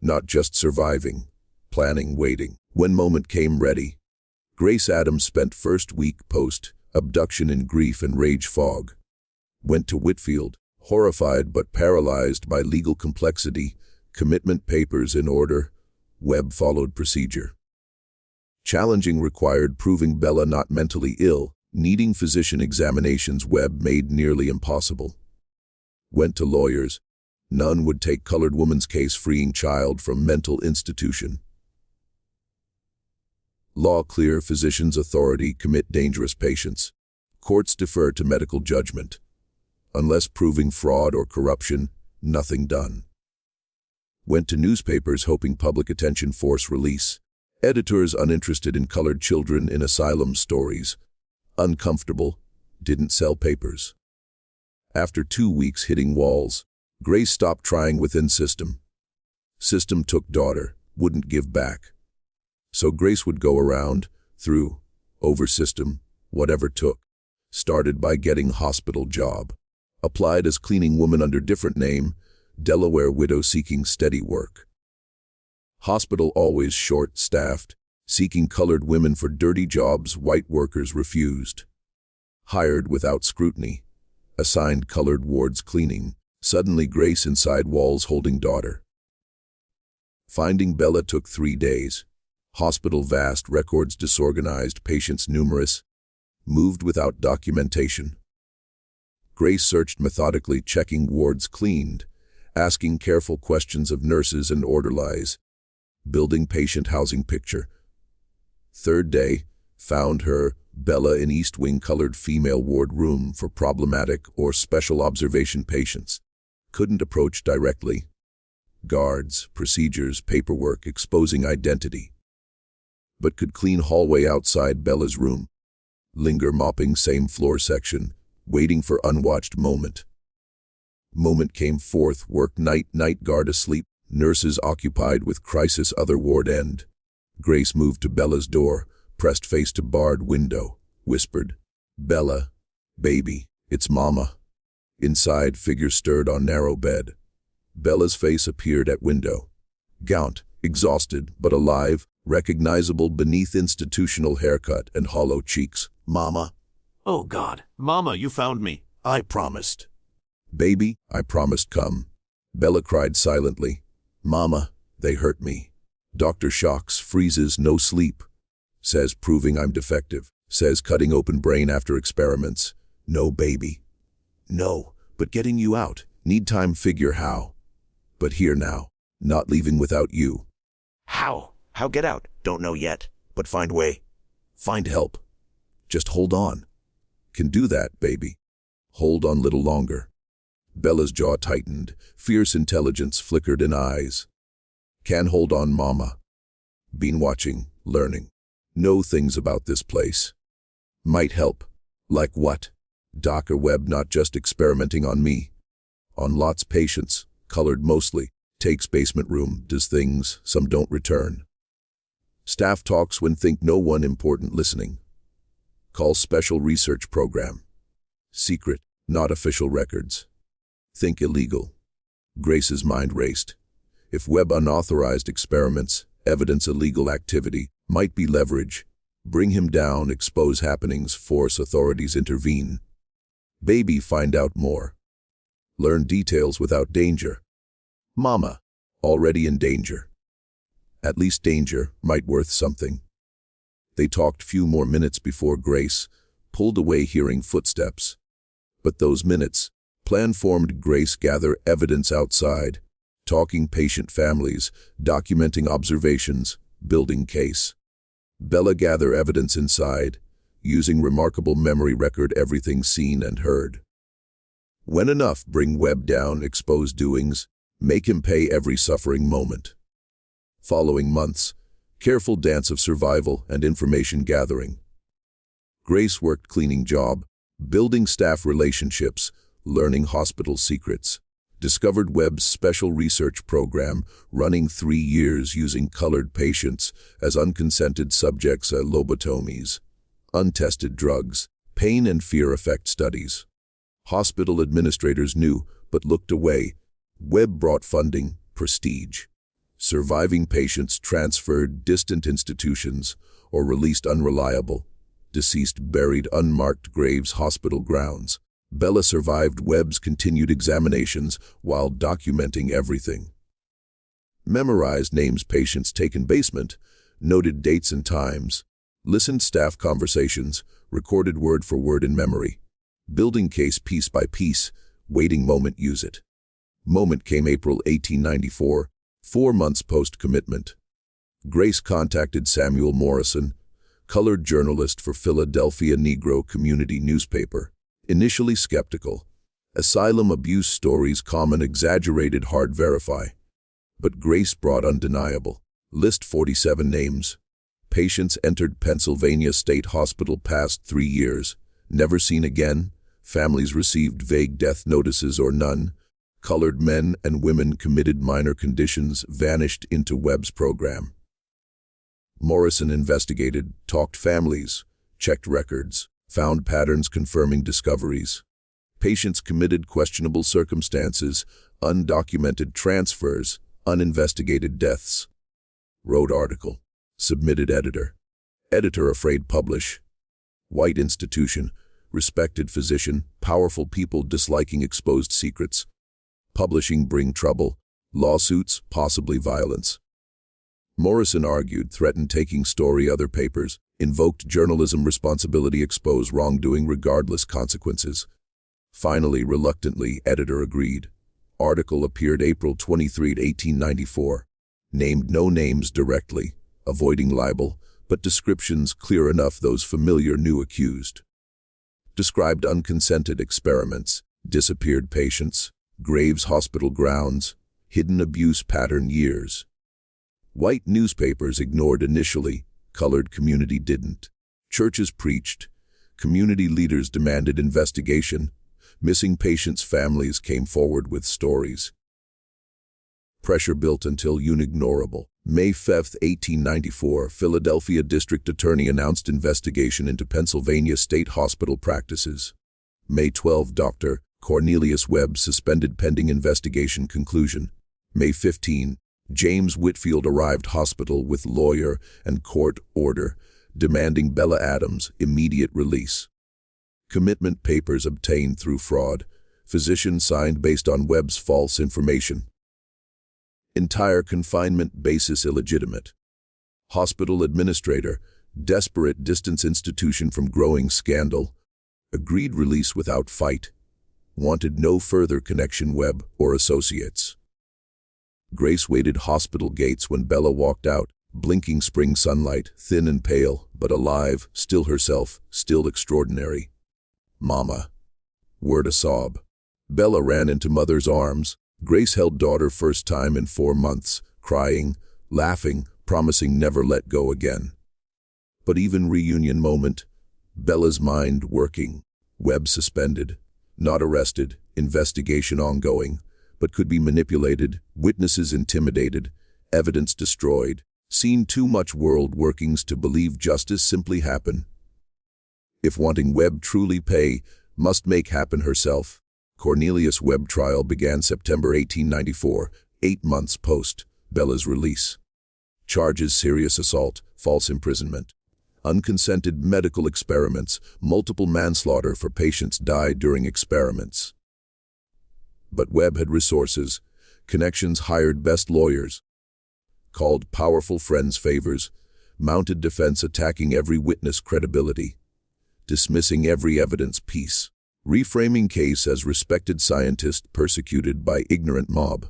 [SPEAKER 1] Not just surviving, planning, waiting. When moment came ready, Grace Adams spent first week post-abduction in grief and rage fog. Went to Whitfield, horrified but paralyzed by legal complexity, commitment papers in order. Webb followed procedure. Challenging, required proving Bella not mentally ill, needing physician examinations. Webb made nearly impossible. Went to lawyers. None would take colored woman's case, freeing child from mental institution. Law clear, physician's authority, commit dangerous patients. Courts defer to medical judgment. Unless proving fraud or corruption, nothing done. Went to newspapers, hoping public attention, force release. Editors uninterested in colored children in asylum stories. Uncomfortable, didn't sell papers. After 2 weeks hitting walls, Grace stopped trying within system. System took daughter, wouldn't give back. So Grace would go around, through, over system, whatever took. Started by getting hospital job. Applied as cleaning woman under different name, Delaware widow seeking steady work. Hospital always short-staffed, seeking colored women for dirty jobs white workers refused. Hired without scrutiny. Assigned colored wards cleaning. Suddenly Grace inside walls holding daughter. Finding Bella took 3 days. Hospital vast, records disorganized, patients numerous. Moved without documentation. Grace searched methodically, checking wards cleaned, asking careful questions of nurses and orderlies, building patient housing picture. 3rd day, found her, Bella, in East Wing colored female ward room for problematic or special observation patients. Couldn't approach directly. Guards, procedures, paperwork, exposing identity. But could clean hallway outside Bella's room. Linger mopping same floor section, waiting for unwatched moment. Moment came forth, work night guard asleep, nurses occupied with crisis, other ward end. Grace moved to Bella's door, pressed face to barred window, whispered, "Bella, baby, it's mama." Inside, figure stirred on narrow bed. Bella's face appeared at window. Gaunt, exhausted, but alive, recognizable beneath institutional haircut and hollow cheeks. "Mama."
[SPEAKER 2] "Oh God, Mama, you found me.
[SPEAKER 1] "I promised." "Baby, I promised come." Bella cried silently. "Mama, they hurt me." Doctor shocks, freezes, no sleep. Says proving I'm defective. Says cutting open brain after experiments. "No, baby." "No, but getting you out. Need time, figure how. But here now. Not leaving without you."
[SPEAKER 2] How? How get out? Don't know yet, but find way.
[SPEAKER 1] "Find help. Just hold on." "Can do that, baby." "Hold on little longer." Bella's jaw tightened. Fierce intelligence flickered in eyes. "Can hold on, mama. Been watching, learning. Know things about this place. Might help." "Like what?" "Dr. Webb not just experimenting on me. On lots patients, colored mostly. Takes basement room, does things, some don't return. Staff talks when think no one important listening. Call special research program. Secret, not official records. Think illegal." Grace's mind raced. If Webb unauthorized experiments, evidence illegal activity, might be leverage. Bring him down, expose happenings, force authorities intervene. Baby, find out more. Learn details without danger. Mama, already in danger. At least danger might worth something. They talked few more minutes before Grace pulled away hearing footsteps. But those minutes, plan formed Grace gather evidence outside, talking patient families, documenting observations, building case. Bella gather evidence inside, using remarkable memory record everything seen and heard. When enough, bring Webb down, expose doings, make him pay every suffering moment. Following months, careful dance of survival and information gathering. Grace worked cleaning job, building staff relationships, learning hospital secrets. Discovered Webb's special research program, running 3 years using colored patients as unconsented subjects at lobotomies. Untested drugs, pain and fear effect studies. Hospital administrators knew, but looked away. Webb brought funding, prestige. Surviving patients transferred distant institutions or released unreliable, deceased buried unmarked graves hospital grounds. Bella survived Webb's continued examinations while documenting everything. Memorized names patients taken basement, noted dates and times, listened staff conversations, recorded word for word in memory. Building case piece by piece, waiting moment use it. Moment came April 1894, 4 months post-commitment. Grace contacted Samuel Morrison, colored journalist for Philadelphia Negro Community newspaper. Initially skeptical. Asylum abuse stories common, exaggerated, hard verify. But Grace brought undeniable. List 47 names. Patients entered Pennsylvania State Hospital past 3 years. Never seen again. Families received vague death notices or none. Colored men and women committed minor conditions vanished into Webb's program. Morrison investigated, talked families, checked records, found patterns confirming discoveries. Patients committed questionable circumstances, undocumented transfers, uninvestigated deaths. Wrote article. Submitted editor. Editor afraid publish. White institution. Respected physician. Powerful people disliking exposed secrets. Publishing bring trouble. Lawsuits, possibly violence. Morrison argued, threatened taking story other papers, invoked journalism responsibility, expose wrongdoing regardless consequences. Finally, reluctantly, editor agreed. Article appeared April 23, 1894. Named no names directly, avoiding libel, but descriptions clear enough those familiar new accused. Described unconsented experiments, disappeared patients, graves hospital grounds, hidden abuse pattern years. White newspapers ignored initially, colored community didn't. Churches preached, community leaders demanded investigation, missing patients' families came forward with stories. Pressure built until unignorable. May 5, 1894, Philadelphia District Attorney announced investigation into Pennsylvania State Hospital practices. May 12, Dr. Cornelius Webb suspended pending investigation conclusion. May 15, James Whitfield arrived hospital with lawyer and court order, demanding Bella Adams' immediate release. Commitment papers obtained through fraud. Physician signed based on Webb's false information. Entire confinement basis illegitimate. Hospital administrator, desperate distance institution from growing scandal. Agreed release without fight. Wanted no further connection Webb or associates. Grace waited hospital gates when Bella walked out, blinking spring sunlight, thin and pale, but alive, still herself, still extraordinary. Mama. Word a sob. Bella ran into mother's arms. Grace held daughter first time in 4 months, crying, laughing, promising never let go again. But even reunion moment, Bella's mind working. Webb suspended, not arrested, investigation ongoing, but could be manipulated, witnesses intimidated, evidence destroyed, seen too much world workings to believe justice simply happen. If wanting Webb truly pay, must make happen herself. Cornelius Webb trial began September 1894, 8 months post Bella's release. Charges serious assault, false imprisonment. Unconsented medical experiments, multiple manslaughter for patients died during experiments. But Webb had resources, connections, hired best lawyers. called powerful friends' favors, mounted defense attacking every witness credibility, dismissing every evidence piece, reframing case as respected scientist persecuted by ignorant mob.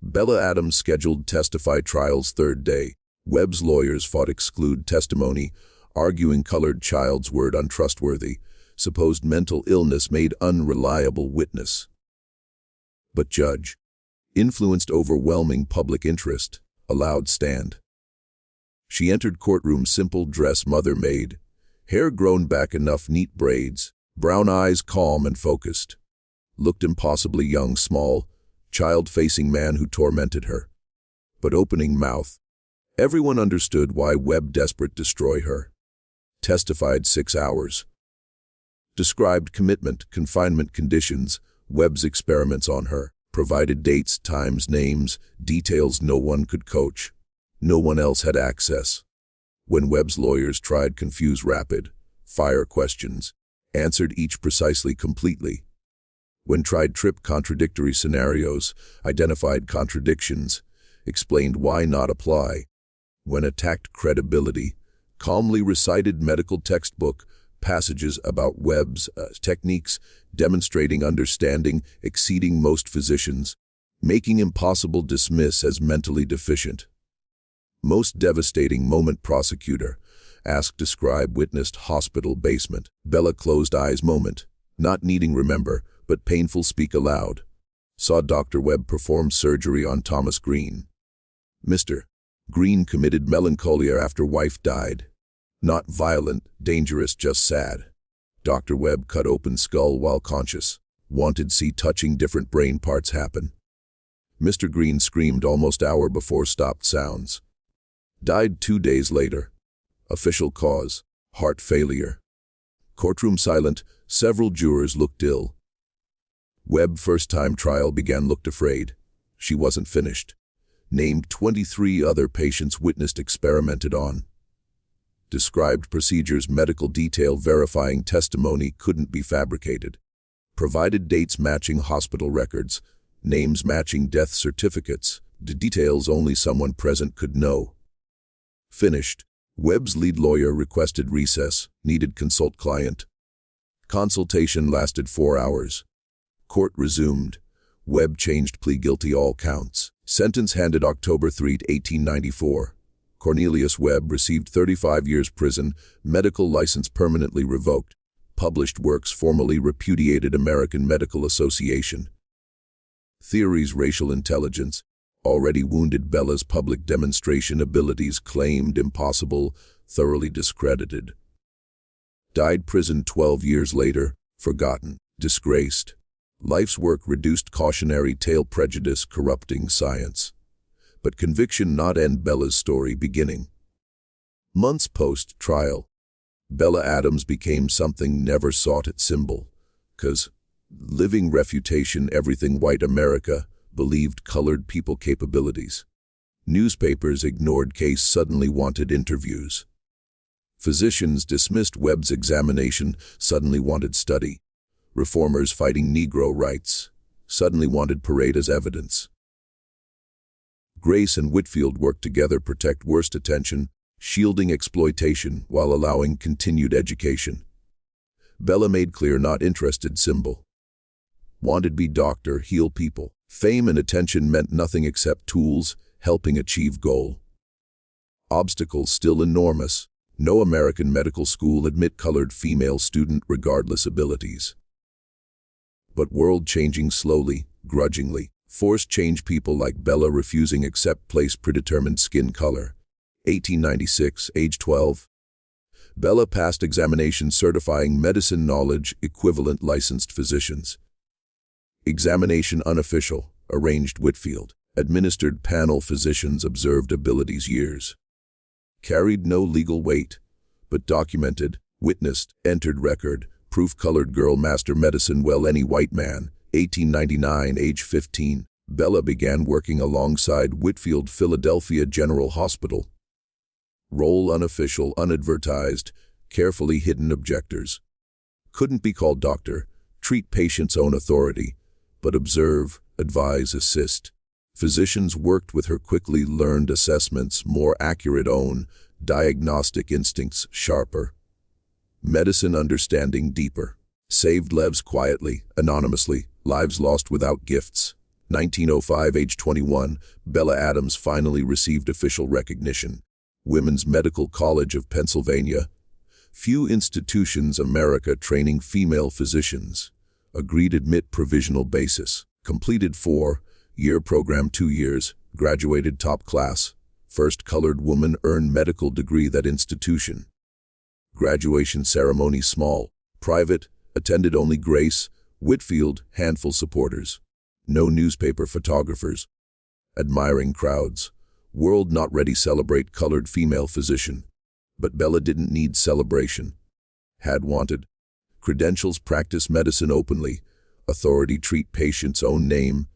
[SPEAKER 1] Bella Adams scheduled testify trial's third day. Webb's lawyers fought exclude testimony, arguing colored child's word untrustworthy, supposed mental illness made unreliable witness. But judge, influenced overwhelming public interest, allowed stand. She entered courtroom simple dress mother-made, hair grown back enough neat braids, brown eyes calm and focused. Looked impossibly young, small, child-facing man who tormented her. But opening mouth, everyone understood why Webb desperate destroy her. Testified 6 hours. Described commitment, confinement conditions, Webb's experiments on her. Provided dates, times, names, details no one could coach. No one else had access. When Webb's lawyers tried confuse rapid-fire questions, answered each precisely completely. When tried trip contradictory scenarios, identified contradictions, explained why not apply. When attacked credibility, calmly recited medical textbook passages about Webb's techniques, demonstrating understanding exceeding most physicians, making impossible dismiss as mentally deficient. Most devastating moment prosecutor, asked describe witnessed hospital basement, Bella closed eyes moment, not needing remember, but painful speak aloud. Saw Dr. Webb perform surgery on Thomas Green. Mr. Green committed melancholia after wife died. Not violent, dangerous, just sad. Dr. Webb cut open skull while conscious. Wanted see touching different brain parts happen. Mr. Green screamed almost hour before stopped sounds. Died 2 days later. Official cause, heart failure. Courtroom silent, several jurors looked ill. Webb first-time trial began looked afraid. She wasn't finished. Named 23 other patients witnessed experimented on. Described procedures medical detail verifying testimony couldn't be fabricated. Provided dates matching hospital records, names matching death certificates, details only someone present could know. Finished. Webb's lead lawyer requested recess, needed consult client. Consultation lasted 4 hours. Court resumed. Webb changed plea guilty all counts. Sentence handed October 3, 1894. Cornelius Webb received 35 years prison, medical license permanently revoked. Published works formally repudiated American Medical Association. Theories racial intelligence, already wounded Bella's public demonstration abilities claimed impossible, thoroughly discredited. Died prison 12 years later, forgotten, disgraced. Life's work reduced cautionary tale prejudice corrupting science. But conviction not end Bella's story beginning. Months post-trial, Bella Adams became something never sought at symbol, 'cause living refutation everything white America believed colored people capabilities. Newspapers ignored case suddenly wanted interviews. Physicians dismissed Webb's examination suddenly wanted study. Reformers fighting Negro rights suddenly wanted parade as evidence. Grace and Whitfield worked together protect worst attention, shielding exploitation while allowing continued education. Bella made clear not interested symbol. Wanted be doctor, heal people. Fame and attention meant nothing except tools, helping achieve goal. Obstacles still enormous. No American medical school admit colored female student regardless abilities. But world changing slowly, grudgingly. Forced change people like Bella refusing accept place predetermined skin color. 1896, age 12. Bella passed examination certifying medicine knowledge equivalent licensed physicians. Examination unofficial, arranged Whitfield. Administered panel physicians observed abilities years. Carried no legal weight, but documented, witnessed, entered record, proof colored girl master medicine well any white man. 1899, age 15, Bella began working alongside Whitfield Philadelphia General Hospital. Role unofficial, unadvertised, carefully hidden objectors. Couldn't be called doctor, treat patient's own authority, but observe, advise, assist. Physicians worked with her, quickly learned assessments, more accurate own, diagnostic instincts sharper. Medicine understanding deeper. Saved lives quietly, anonymously, lives lost without gifts. 1905, age 21, Bella Adams finally received official recognition. Women's Medical College of Pennsylvania. Few institutions America training female physicians. Agreed admit provisional basis. Completed 4-year program 2 years. Graduated top class. First colored woman earn medical degree that institution. Graduation ceremony small. Private. Attended only Grace, Whitfield, handful supporters. No newspaper photographers. Admiring crowds. World not ready celebrate colored female physician. But Bella didn't need celebration. Had wanted. Credentials practice medicine openly. Authority treat patient's own name.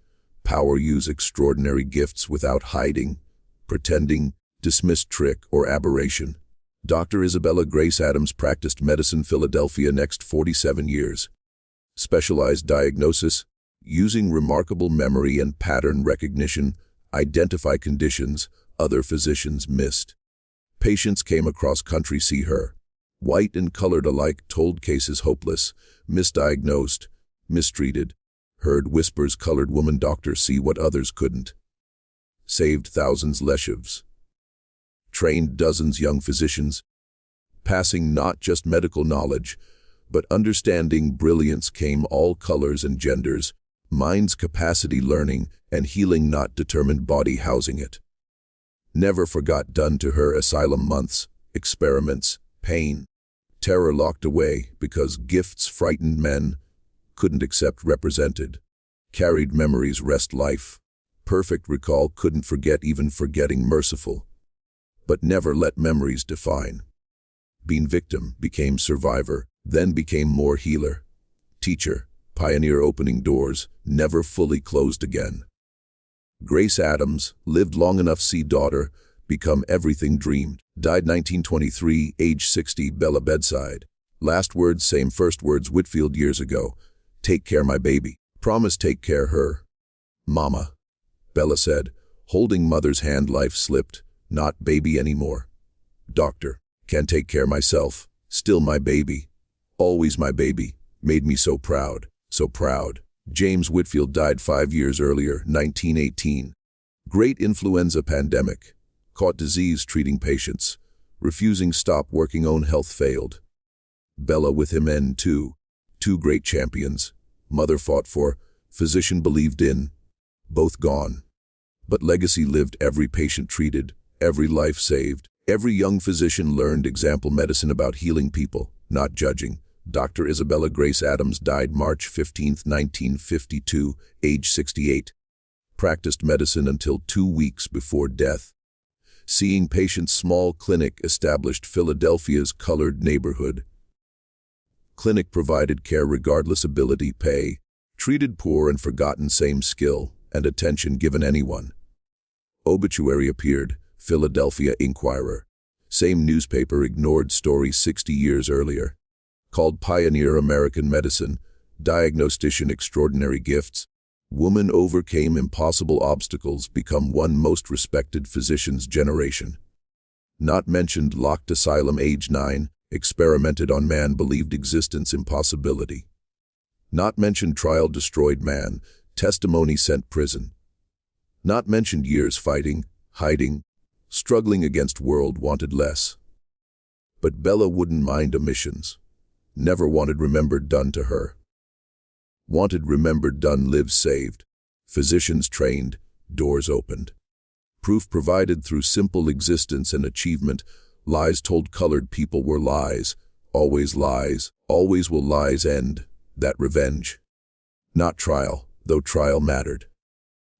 [SPEAKER 1] Power use extraordinary gifts without hiding, pretending, dismissed trick or aberration. Dr. Isabella Grace Adams practiced medicine Philadelphia next 47 years. Specialized diagnosis, using remarkable memory and pattern recognition, identify conditions other physicians missed. Patients came across country see her. White and colored alike told cases hopeless, misdiagnosed, mistreated. Heard whispers colored woman doctor see what others couldn't. Saved thousands lives. Trained dozens young physicians, passing not just medical knowledge, but understanding brilliance came all colors and genders, mind's capacity learning and healing not determined body housing it. Never forgot done to her asylum months, experiments, pain, terror locked away because gifts frightened men, couldn't accept represented, carried memories rest life, perfect recall couldn't forget even forgetting merciful. But never let memories define. Been victim, became survivor, then became more healer. Teacher, pioneer opening doors, never fully closed again. Grace Adams lived long enough see daughter, become everything dreamed. Died 1923, age 60, Bella bedside. Last words same first words Whitfield years ago. Take care my baby. Promise take care her. Mama. Bella said, holding mother's hand life slipped. Not baby anymore. Doctor, can take care myself. Still my baby. Always my baby. Made me so proud. So proud. James Whitfield died 5 years earlier, 1918. Great influenza pandemic. Caught disease treating patients. Refusing stop working own health failed. Bella with him and two great champions. Mother fought for, physician believed in. Both gone. But legacy lived every patient treated. Every life saved. Every young physician learned example medicine about healing people, not judging. Dr. Isabella Grace Adams died March 15, 1952, age 68. Practiced medicine until 2 weeks before death. Seeing patients small clinic established Philadelphia's colored neighborhood. Clinic provided care regardless ability pay. Treated poor and forgotten same skill and attention given anyone. Obituary appeared. Philadelphia Inquirer. Same newspaper ignored story 60 years earlier. Called Pioneer American Medicine. Diagnostician extraordinary gifts. Woman overcame impossible obstacles become one most respected physician's generation. Not mentioned locked asylum age 9. Experimented on man believed existence impossibility. Not mentioned trial destroyed man. Testimony sent prison. Not mentioned years fighting, hiding, struggling against world wanted less. But Bella wouldn't mind omissions. Never wanted remembered done to her. Wanted remembered done lives saved. Physicians trained, doors opened. Proof provided through simple existence and achievement. Lies told colored people were lies. Always will lies end. That revenge. Not trial, though trial mattered.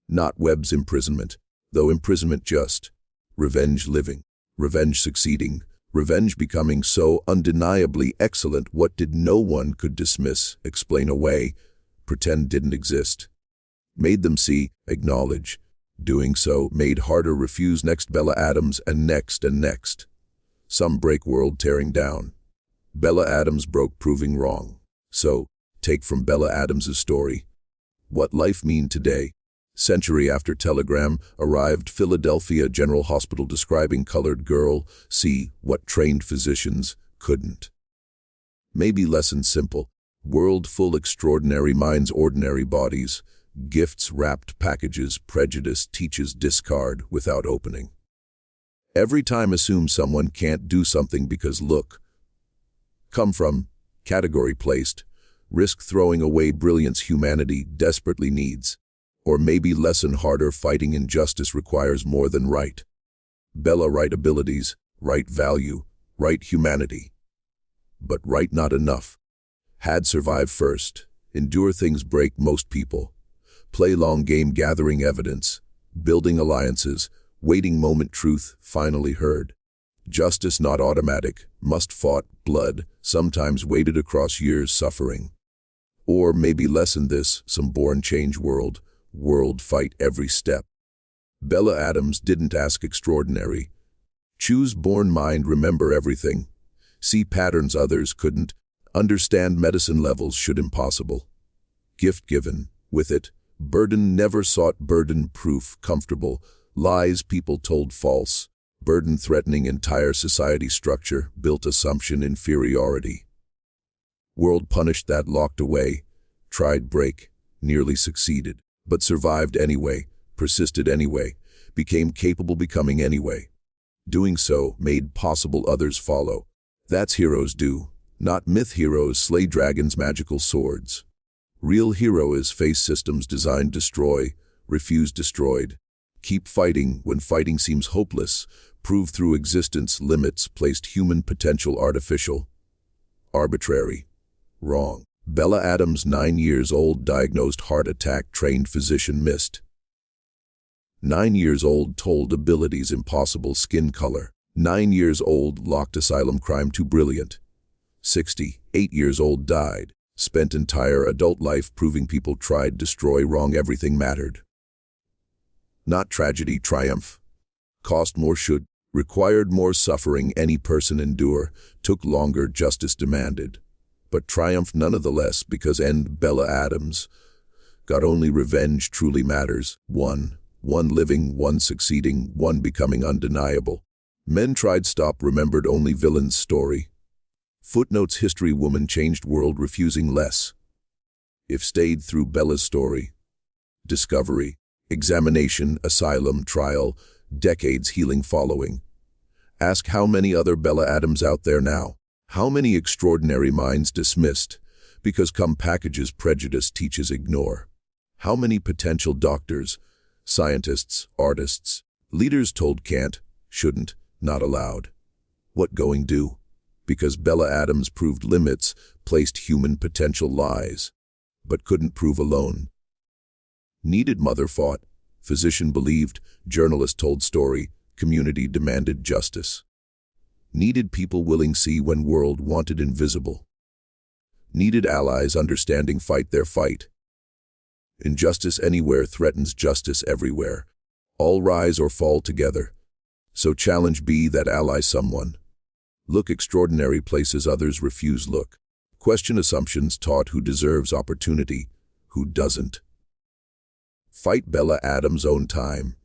[SPEAKER 1] Not Webb's imprisonment, though imprisonment just. Revenge living, revenge succeeding, revenge becoming so undeniably excellent what did no one could dismiss, explain away, pretend didn't exist. Made them see, acknowledge. Doing so made harder refuse next Bella Adams and next and next. Some break world tearing down. Bella Adams broke proving wrong. So, take from Bella Adams's story. What life mean today? Century after telegram arrived Philadelphia General Hospital describing colored girl, see what trained physicians couldn't. Maybe lesson simple. World full extraordinary minds, ordinary bodies. Gifts wrapped packages, prejudice teaches discard without opening. Every time assume someone can't do something because look. Come from, category placed, risk throwing away brilliance humanity desperately needs. Or maybe lesson harder, fighting injustice requires more than right. Bella right abilities, right value, right humanity. But right not enough. Had survive first, endure things break most people. Play long game gathering evidence, building alliances, waiting moment truth finally heard. Justice not automatic, must fought, blood, sometimes waited across years suffering. Or maybe lesson this, some born change world fight every step. Bella Adams didn't ask extraordinary. Choose born mind, remember everything. See patterns others couldn't. Understand medicine levels should impossible. Gift given, with it, burden never sought, burden proof comfortable, lies people told false, burden threatening entire society structure, built assumption inferiority. World punished that locked away, tried break, nearly succeeded, but survived anyway, persisted anyway, became capable becoming anyway. Doing so made possible others follow. That's heroes do, not myth heroes slay dragons magical swords. Real hero is face systems designed destroy, refuse destroyed. Keep fighting when fighting seems hopeless, prove through existence limits placed human potential artificial. Arbitrary. Wrong. Bella Adams 9 years old diagnosed heart attack trained physician missed. 9 years old told abilities impossible skin color. 9 years old locked asylum crime too brilliant. 8 years old died. Spent entire adult life proving people tried destroy wrong everything mattered. Not tragedy triumph. Cost more should. Required more suffering any person endure. Took longer justice demanded. But triumph none of the less because end Bella Adams. Got only revenge truly matters. One living, one succeeding, one becoming undeniable. Men tried stop remembered only villain's story. Footnotes history woman changed world refusing less. If stayed through Bella's story. Discovery, examination, asylum, trial, decades healing following. Ask how many other Bella Adams out there now. How many extraordinary minds dismissed because come packages prejudice teaches ignore. How many potential doctors, scientists, artists, leaders told can't, shouldn't, not allowed. What going do? Because Bella Adams proved limits, placed human potential lies, but couldn't prove alone. Needed mother fought, physician believed, journalist told story, community demanded justice. Needed people willing see when world wanted invisible. Needed allies understanding fight their fight. Injustice anywhere threatens justice everywhere. All rise or fall together. So challenge be that ally someone. Look extraordinary places others refuse look. Question assumptions taught who deserves opportunity, who doesn't. Fight Bella Adams' own time.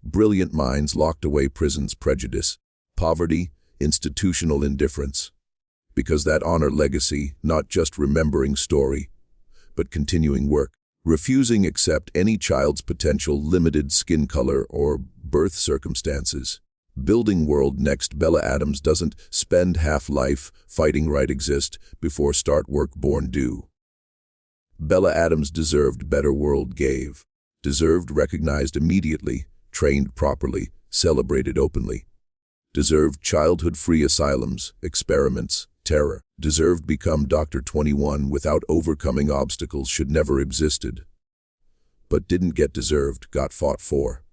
[SPEAKER 1] Brilliant minds locked away prisons prejudice, poverty, institutional indifference. Because that honor legacy, not just remembering story, but continuing work. Refusing accept any child's potential limited skin color or birth circumstances. Building world next Bella Adams doesn't spend half life fighting right exist before start work born do. Bella Adams deserved better world gave. Deserved recognized immediately, trained properly, celebrated openly. Deserved childhood-free asylums, experiments, terror. Deserved become Dr. 21 without overcoming obstacles should never existed. But didn't get deserved, got fought for.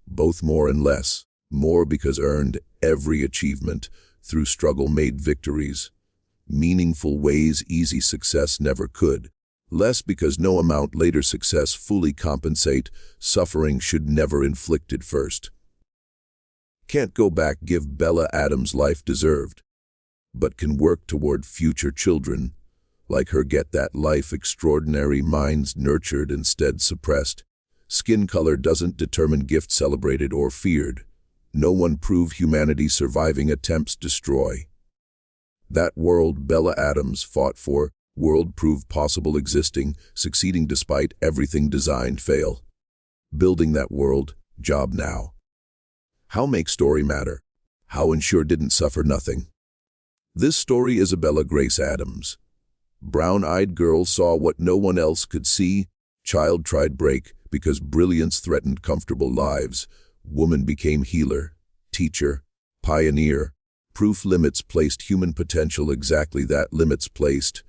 [SPEAKER 1] Both more and less. More because earned every achievement, through struggle made victories. Meaningful ways easy success never could. Less because no amount later success fully compensate, suffering should never inflicted first. Can't go back give Bella Adams life deserved, but can work toward future children, like her get that life extraordinary minds nurtured instead suppressed. Skin color doesn't determine gift celebrated or feared. No one proved humanity surviving attempts destroy. That world Bella Adams fought for, world proved possible existing, succeeding despite everything designed fail. Building that world, job now. How make story matter? How ensure didn't suffer nothing? This story Isabella Grace Adams. Brown-eyed girl saw what no one else could see. Child tried break because brilliance threatened comfortable lives. Woman became healer, teacher, pioneer. Proof limits placed human potential exactly that limits placed.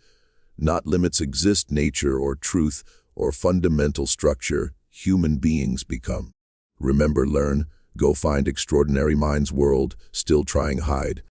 [SPEAKER 1] Not limits exist nature or truth or fundamental structure. Human beings become. Remember, learn, go find extraordinary minds world, still trying hide.